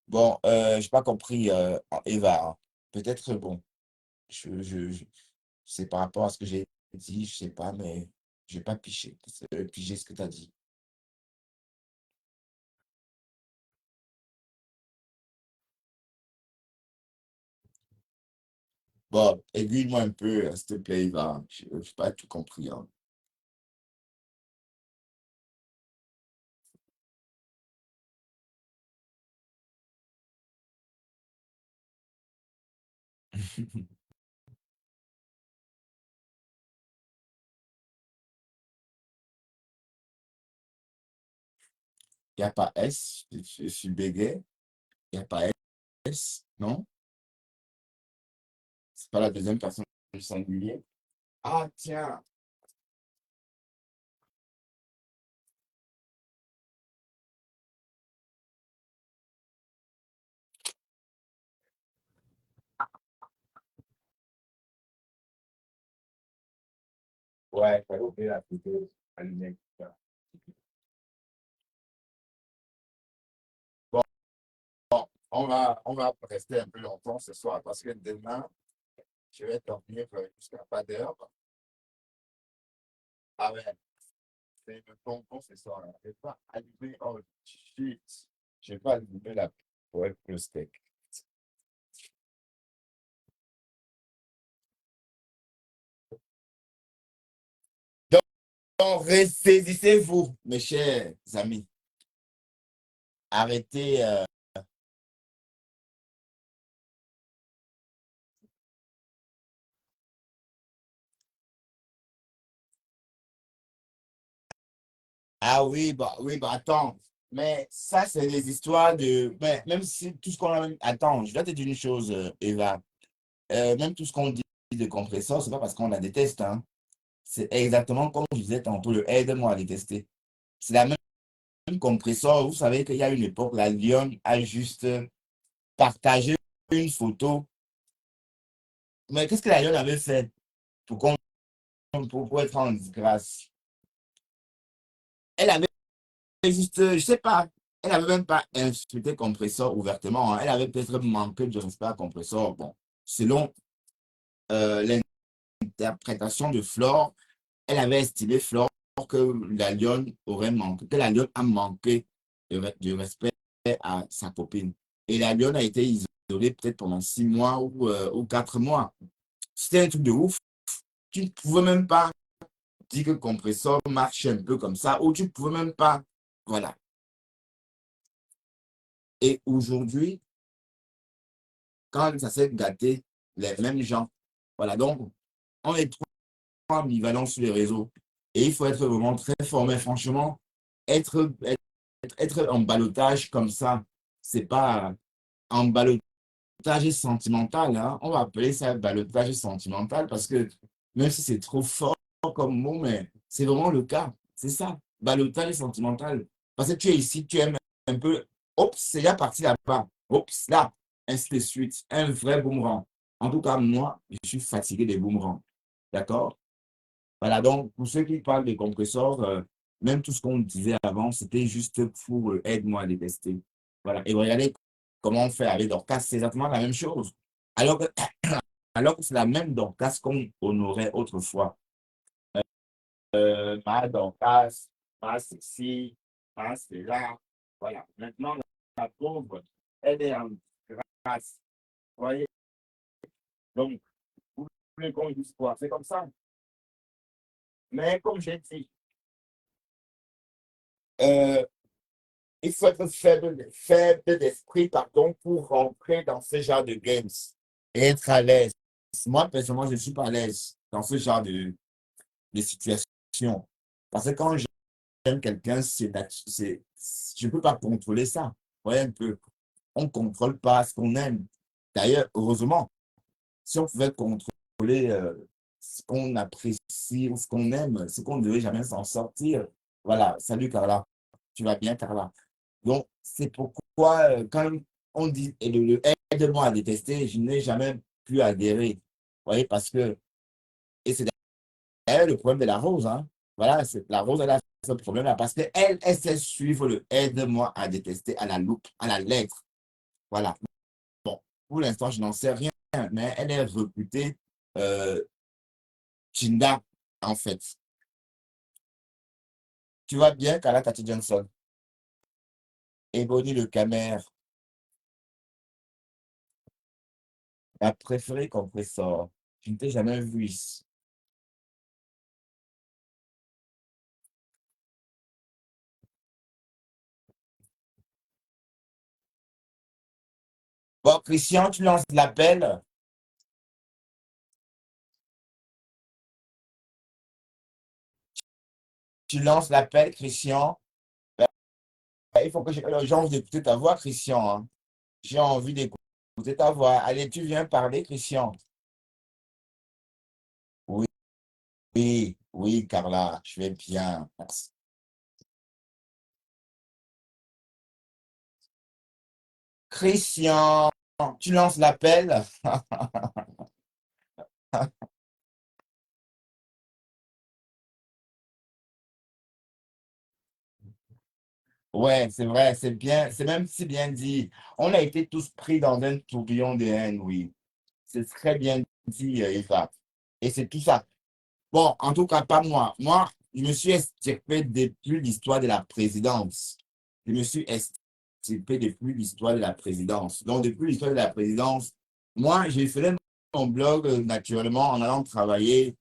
Bon, je n'ai pas compris, Eva, hein. Peut-être, bon, c'est par rapport à ce que j'ai dit, je sais pas, mais je vais pas piger ce que tu as dit. Bon, aiguille-moi un peu, s'il te plaît, Eva. Je n'ai pas tout compris, hein. Il n'y a pas S, je suis bégué. Il n'y a pas S, non? C'est pas la deuxième personne du singulier. Ah, tiens. Ouais, il fallait ouvrir la photo, allumer. Bon, on va rester un peu longtemps ce soir parce que demain, je vais dormir jusqu'à pas d'heure. Ah ouais, c'est le bonbon ce soir. Je vais pas allumer. Oh, shit. Je vais pas allumer la pour être le steak. ressaisissez-vous, mes chers amis. Arrêtez. Ah oui, bah attends. Mais ça, c'est des histoires de. Mais même si tout ce qu'on a. Attends, je dois te dire une chose, Eva. Même tout ce qu'on dit de compresseur, c'est pas parce qu'on la déteste, hein. C'est exactement comme je disais tantôt, le aide-moi à détester. C'est la même compresseur. Vous savez qu'il y a une époque, la Lyon a juste partagé une photo. Mais qu'est-ce que la Lyon avait fait pour, pour être en disgrâce? Elle avait juste, je sais pas, elle avait même pas insulté compresseur ouvertement, hein. Elle avait peut-être manqué de respect à compresseur. Bon, selon l'interprétation de Flore, elle avait estimé Flore que la Lyon aurait manqué, que la Lyon a manqué de respect à sa copine. Et la Lyon a été isolée peut-être pendant 6 mois ou 4 mois. C'était un truc de ouf. Tu ne pouvais même pas dire que compresseur marche un peu comme ça, ou tu ne pouvais même pas. Voilà. Et aujourd'hui, quand ça s'est gâté, les mêmes gens. Voilà, donc, on est trop ambivalent sur les réseaux. Et il faut être vraiment très formé. Franchement, être, être en ballottage comme ça, c'est pas en ballottage sentimental, hein. On va appeler ça ballottage sentimental parce que même si c'est trop fort comme mot, mais c'est vraiment le cas. C'est ça, ballottage sentimental. Parce que tu es ici, tu aimes un peu, oups, c'est déjà parti là-bas, oups, là, ainsi de suite. Un vrai boomerang. En tout cas, moi, je suis fatigué des boomerangs. D'accord? Voilà, donc pour ceux qui parlent des compresseurs, même tout ce qu'on disait avant, c'était juste pour aide-moi à détester. Voilà, et regardez comment on fait avec Dorcas, c'est exactement la même chose. Alors que, alors que c'est la même Dorcas qu'on honorait autrefois. Ma Dorcas, ma ceci, ma cela. Voilà, maintenant, la pauvre, elle est en grâce. Vous voyez? Donc, vous voulez qu'on dise quoi? C'est comme ça. Mais comme j'ai dit, euh, il faut être faible d'esprit, pardon, pour rentrer dans ce genre de games et être à l'aise. Moi, personnellement, je ne suis pas à l'aise dans ce genre de situation. Parce que quand j'aime quelqu'un, je ne peux pas contrôler ça. Vous voyez un peu, on ne contrôle pas ce qu'on aime. D'ailleurs, heureusement, si on pouvait contrôler ce qu'on apprécie ou ce qu'on aime, ce qu'on ne devait jamais s'en sortir. Voilà, salut Carla. Tu vas bien, Carla? Donc, c'est pourquoi, quand on dit et le aide-moi à détester, je n'ai jamais pu adhérer. Vous voyez, parce que, et c'est d'ailleurs le problème de la rose, hein. Voilà, la rose, elle a ce problème-là, parce qu'elle, elle sait suivre le aide-moi à détester à la loupe, à la lettre. Voilà. Bon, pour l'instant, je n'en sais rien, mais elle est réputée euh, Chinda, en fait. Tu vois bien, Carla Tati Johnson, Ebony Le Camer, ma préférée compresseur. Je ne t'ai jamais vu ici. Bon, Christian, tu lances l'appel. Tu lances l'appel, Christian. Ben, il faut que j'ai envie d'écouter ta voix, Christian, hein. J'ai envie d'écouter ta voix. Allez, tu viens parler, Christian. Oui, oui, oui, Carla, je vais bien. Merci. Christian, tu lances l'appel. Ouais, c'est vrai, c'est bien, c'est même si bien dit. On a été tous pris dans un tourbillon de haine, oui. C'est très bien dit, Eva. Et c'est tout ça. Bon, en tout cas, pas moi. Moi, je me suis extirpé depuis l'histoire de la présidence. Je me suis extirpé depuis l'histoire de la présidence. Donc, depuis l'histoire de la présidence, moi, j'ai fait mon blog naturellement en allant travailler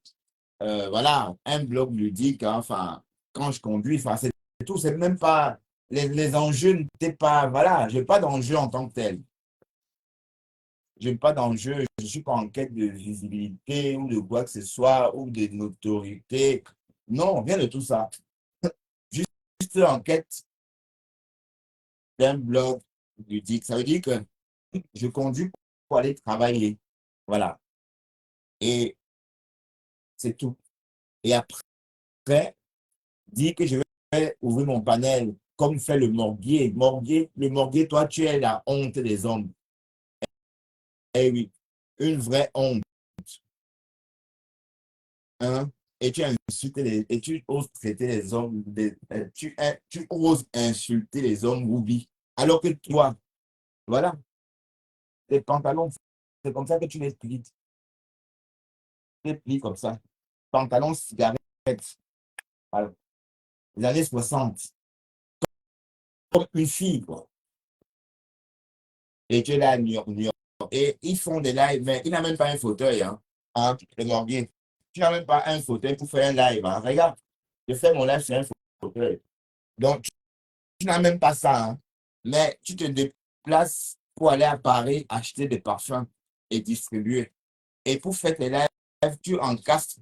voilà, un blog ludique, hein, enfin, quand je conduis, enfin, c'est tout, c'est même pas, les enjeux n'étaient pas, voilà, j'ai pas d'enjeu en tant que tel. J'ai pas d'enjeu, je suis pas en quête de visibilité ou de quoi que ce soit, ou de notoriété. Non, rien de tout ça. Juste en quête d'un blog ludique. Ça veut dire que je conduis pour aller travailler. Voilà. Et c'est tout. Et après, dire que je vais ouvrir mon panel comme fait le morguier. Le morguier, toi, tu es la honte des hommes. Eh oui, une vraie honte. Hein? Et tu oses traiter les hommes, tu oses insulter les hommes Ruby. Alors que toi, voilà, tes pantalons, c'est comme ça que tu les plies. Tu les plies comme ça. Pantalons, cigarettes, voilà. Les années 60, comme une fille, quoi. Et tu es là à New York, New York. Et ils font des lives, mais ils n'ont même pas un fauteuil, hein. Hein, les morguiers. Tu n'as même pas un fauteuil pour faire un live, hein. Regarde, je fais mon live sur un fauteuil. Donc, tu n'as même pas ça, hein. Mais tu te déplaces pour aller à Paris acheter des parfums et distribuer. Et pour faire tes lives, tu encastres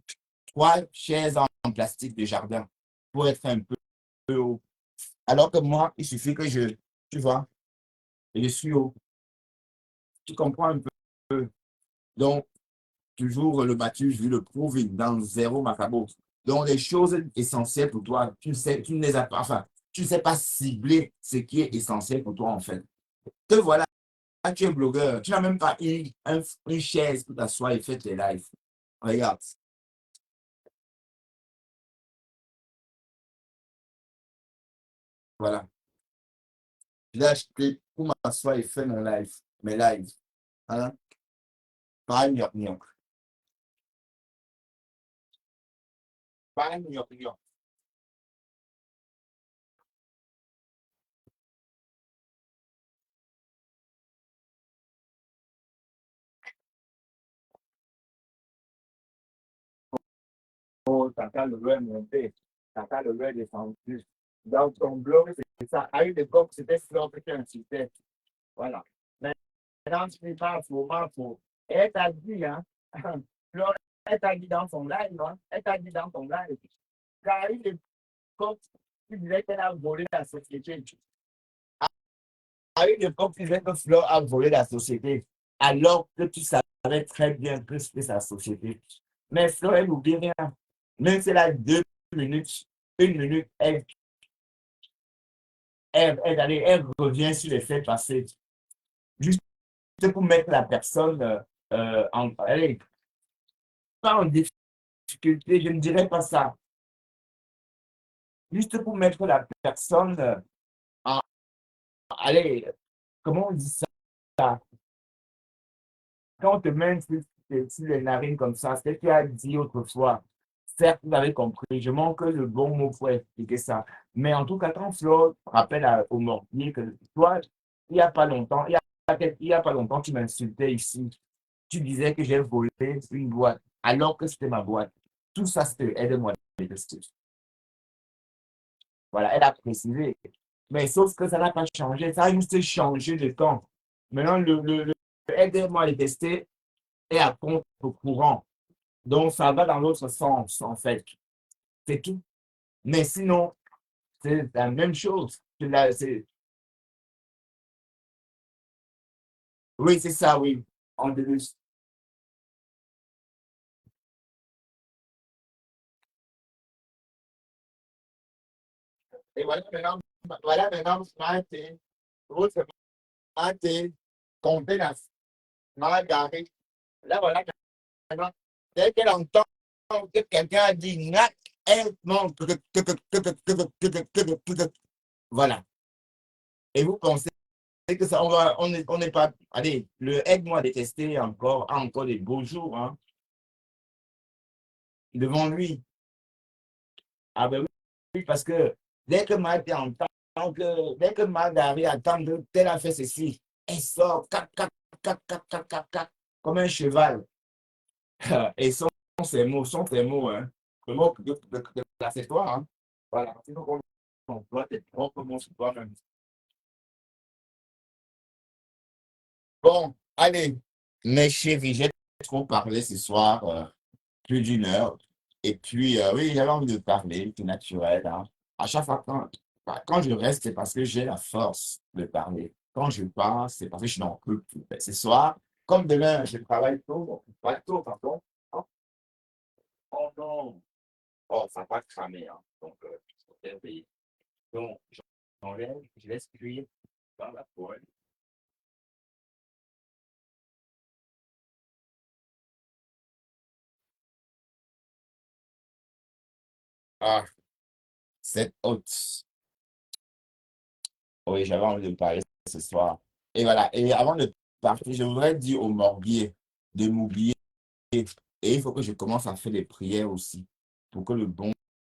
3 chaises en plastique de jardin pour être un peu haut. Alors que moi, il suffit que tu vois, je suis haut. Tu comprends un peu. Donc, toujours le Mathieu, je le prouve dans zéro macabo. Donc, les choses essentielles pour toi, tu ne les as pas, enfin, tu ne sais pas cibler ce qui est essentiel pour toi, en fait. Te voilà, tu es blogueur, tu n'as même pas une chaise pour t'asseoir et faire tes lives. Regarde, voilà. Je l'ai acheté pour m'asseoir et faire mon live, mes lives. Hein? Pas un gnon. Pas un gnon. Oh, t'as le loin monté, t'as le loin descendu. Dans ton blog, c'est ça. À une époque, c'était Flore qui insultait. Voilà. Maintenant, tu n'es pas pour. Et elle t'a dit, hein, Flore, elle t'a dit dans son live, hein, elle t'a dit dans son live, car à une époque, tu disais qu'elle a volé la société. À une époque, tu disais que Flore a volé la société, alors que tu savais très bien que c'était sa société. Mais Flore, elle n'oublie rien. Même si elle a 2 minutes, 1 minute, elle revient sur les faits passés. Juste pour mettre la personne allez, pas en difficulté, je ne dirais pas ça. Juste pour mettre la personne en, allez, comment on dit ça? Quand on te met sur les narines comme ça, c'est ce que tu as dit autrefois. Certes, vous avez compris, je manque le bon mot pour expliquer ça. Mais en tout cas, quand Flo rappelle au mortier que toi, il n'y a pas longtemps, il y a pas longtemps, tu m'insultais ici. Tu disais que j'ai volé une boîte, alors que c'était ma boîte. Tout ça, c'était aide-moi à détester. Voilà, elle a précisé. Mais sauf que ça n'a pas changé, ça a juste changé de temps. Maintenant, le aide-moi à détester est à contre-courant. Donc, ça va dans l'autre sens, en fait. C'est tout. Mais sinon, c'est la même chose. Oui, c'est ça, oui. En début. Et voilà maintenant, l'autre Martin, compter la garée. Là, voilà, maintenant, dès qu'elle entend que quelqu'un a dit NAC, elle monte. Voilà. Et vous pensez que ça, on n'est pas. Allez, le aide-moi à détester encore, a encore des beaux jours, hein, devant lui. Ah ben oui, oui, parce que dès que Marc entend dès que Marc attend que tel a fait ceci, elle sort, cac, cac, cac, cac, cac, cac, cac, comme un cheval. Et son sont tes mots, hein. Le mot de là, c'est toi, hein. Voilà. Il faut qu'on emploie tes propres mots sur toi-même. Bon, allez, mes chéris, j'ai trop parlé ce soir, plus d'1 heure. Et puis, oui, j'avais envie de parler, c'est naturel, hein. À chaque fois, quand je reste, c'est parce que j'ai la force de parler. Quand je parle, c'est parce que je n'en peux plus. Ben, ce soir, comme demain, je travaille tôt, bon, pas tôt, pardon. Oh, oh non, oh, ça va pas cramer, hein. Donc, faut bien payer. Donc, j'enlève, je laisse cuire dans la poêle. Ah, cette haute. Oui, j'avais envie de parler ce soir. Et voilà. Et avant de partir, je voudrais dire au morbier de m'oublier. Et il faut que je commence à faire des prières aussi pour que le bon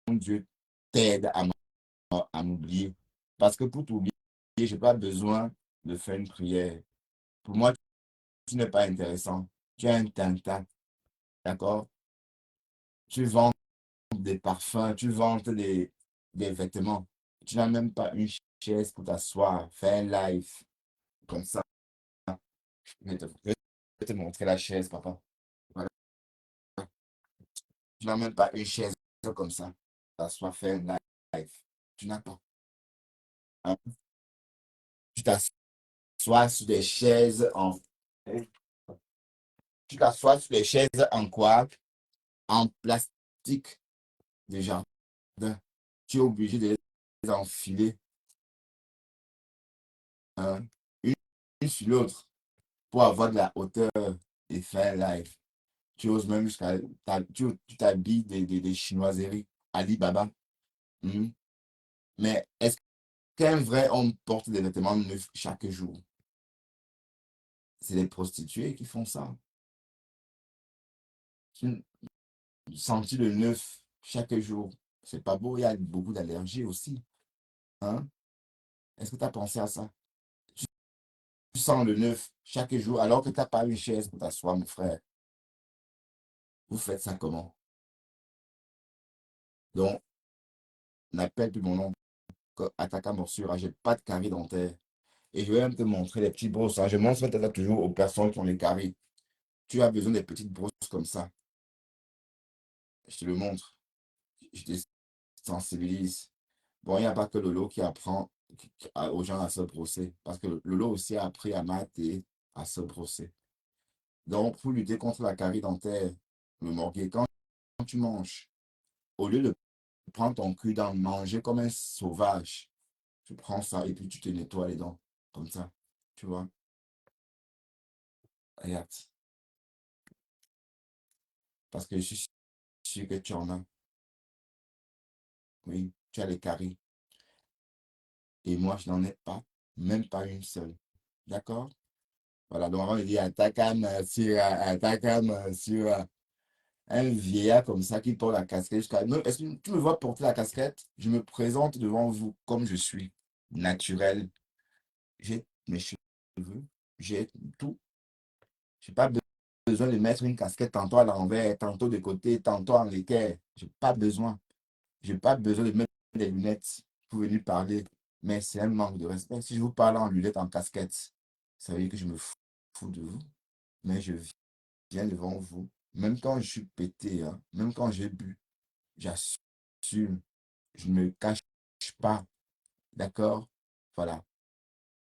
Dieu t'aide à m'oublier. Parce que pour t'oublier, je n'ai pas besoin de faire une prière. Pour moi, tu n'es pas intéressant. Tu es un tintin. D'accord? Tu vends des parfums, tu vends des vêtements. Tu n'as même pas une chaise pour t'asseoir, faire un live comme ça. Je vais te montrer la chaise, papa. Voilà. Tu n'as même pas une chaise comme ça. T'asseoir, faire un live. Tu n'as pas. Hein. Tu t'assois sur des chaises en. Tu t'assois sur des chaises en quoi? En plastique de jardin. Tu es obligé de les enfiler, hein, une, une sur l'autre pour avoir de la hauteur et faire un live. Tu oses même jusqu'à. Tu t'habilles des chinoiseries. Alibaba. Mhm. Mais est-ce qu'un vrai homme porte des vêtements neufs chaque jour? C'est les prostituées qui font ça. Tu sentis le neuf chaque jour. C'est pas beau, il y a beaucoup d'allergies aussi. Hein? Est-ce que tu as pensé à ça? Tu sens le neuf chaque jour alors que tu n'as pas une chaise pour t'asseoir, mon frère. Vous faites ça comment? Donc, n'appelle plus mon nom. Attaque à morsure. J'ai pas de caries dentaire. Et je vais même te montrer les petites brosses, hein. Je montre ça toujours aux personnes qui ont les caries. Tu as besoin des petites brosses comme ça. Je te le montre. Je te sensibilise. Bon, il n'y a pas que Lolo qui apprend aux gens à se brosser. Parce que Lolo aussi a appris à Matt et à se brosser. Donc, pour lutter contre la carie dentaire, le morguet, quand tu manges, au lieu de prendre ton cul dans manger comme un sauvage, tu prends ça et puis tu te nettoies les dents. Comme ça. Tu vois? Regarde. Parce que je suis sûr que tu en as. Oui, tu as les caries. Et moi, je n'en ai pas. Même pas une seule. D'accord? Voilà, donc on dit attaque sur un vieillard comme ça qui porte la casquette jusqu'à. Non, est-ce que tu me vois porter la casquette? Je me présente devant vous comme je suis, naturel. J'ai mes cheveux, j'ai tout. Je n'ai pas besoin de mettre une casquette tantôt à l'envers, tantôt de côté, tantôt en l'équerre. Je n'ai pas besoin. Je n'ai pas besoin de mettre des lunettes pour venir parler. Mais c'est un manque de respect. Si je vous parle en lunettes, en casquette, ça veut dire que je me fous de vous. Mais je viens devant vous. Même quand je suis pété, hein, même quand j'ai bu, j'assume. Je ne me cache pas. D'accord? Voilà.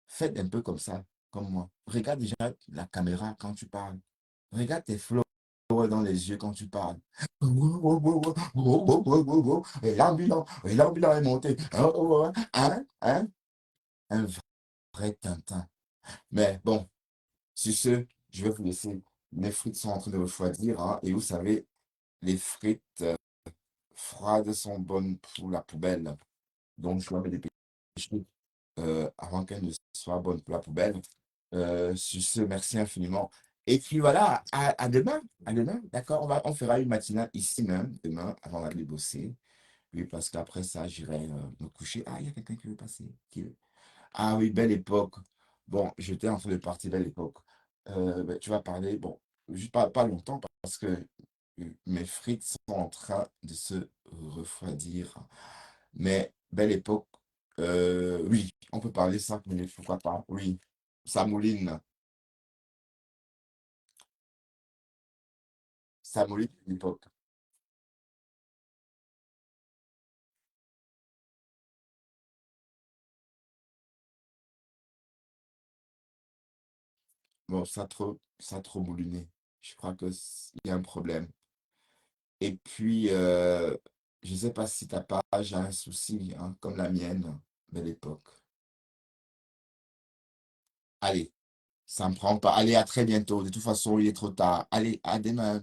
Faites un peu comme ça, comme moi. Regarde déjà la caméra quand tu parles. Regarde tes fleurs dans les yeux quand tu parles. Et l'ambulant est monté. Hein? Hein? Un vrai Tintin. Mais bon, sur ce, je vais vous laisser. Mes frites sont en train de refroidir, hein, et vous savez, les frites froides sont bonnes pour la poubelle. Donc, je dois me dépêcher avant qu'elles ne soient bonnes pour la poubelle. Sur ce, merci infiniment. Et puis voilà, à demain. À demain, d'accord? On fera une matinale ici même, demain, avant d'aller bosser. Oui, parce qu'après ça, j'irai me coucher. Ah, il y a quelqu'un qui veut passer. Ah oui, belle époque. Bon, j'étais en train de partir, belle époque. Ben, tu vas parler, bon, juste pas longtemps, parce que Mes frites sont en train de se refroidir. Mais belle époque. Oui, on peut parler 5 minutes, pourquoi pas. Oui, ça mouline. Ça mouline une époque. Bon, ça a trop mouliné. Je crois il y a un problème. Et puis, je ne sais pas si ta page a un souci, hein, comme la mienne, belle époque. Allez, ça me prend pas. Allez, à très bientôt. De toute façon, il est trop tard. Allez, à demain.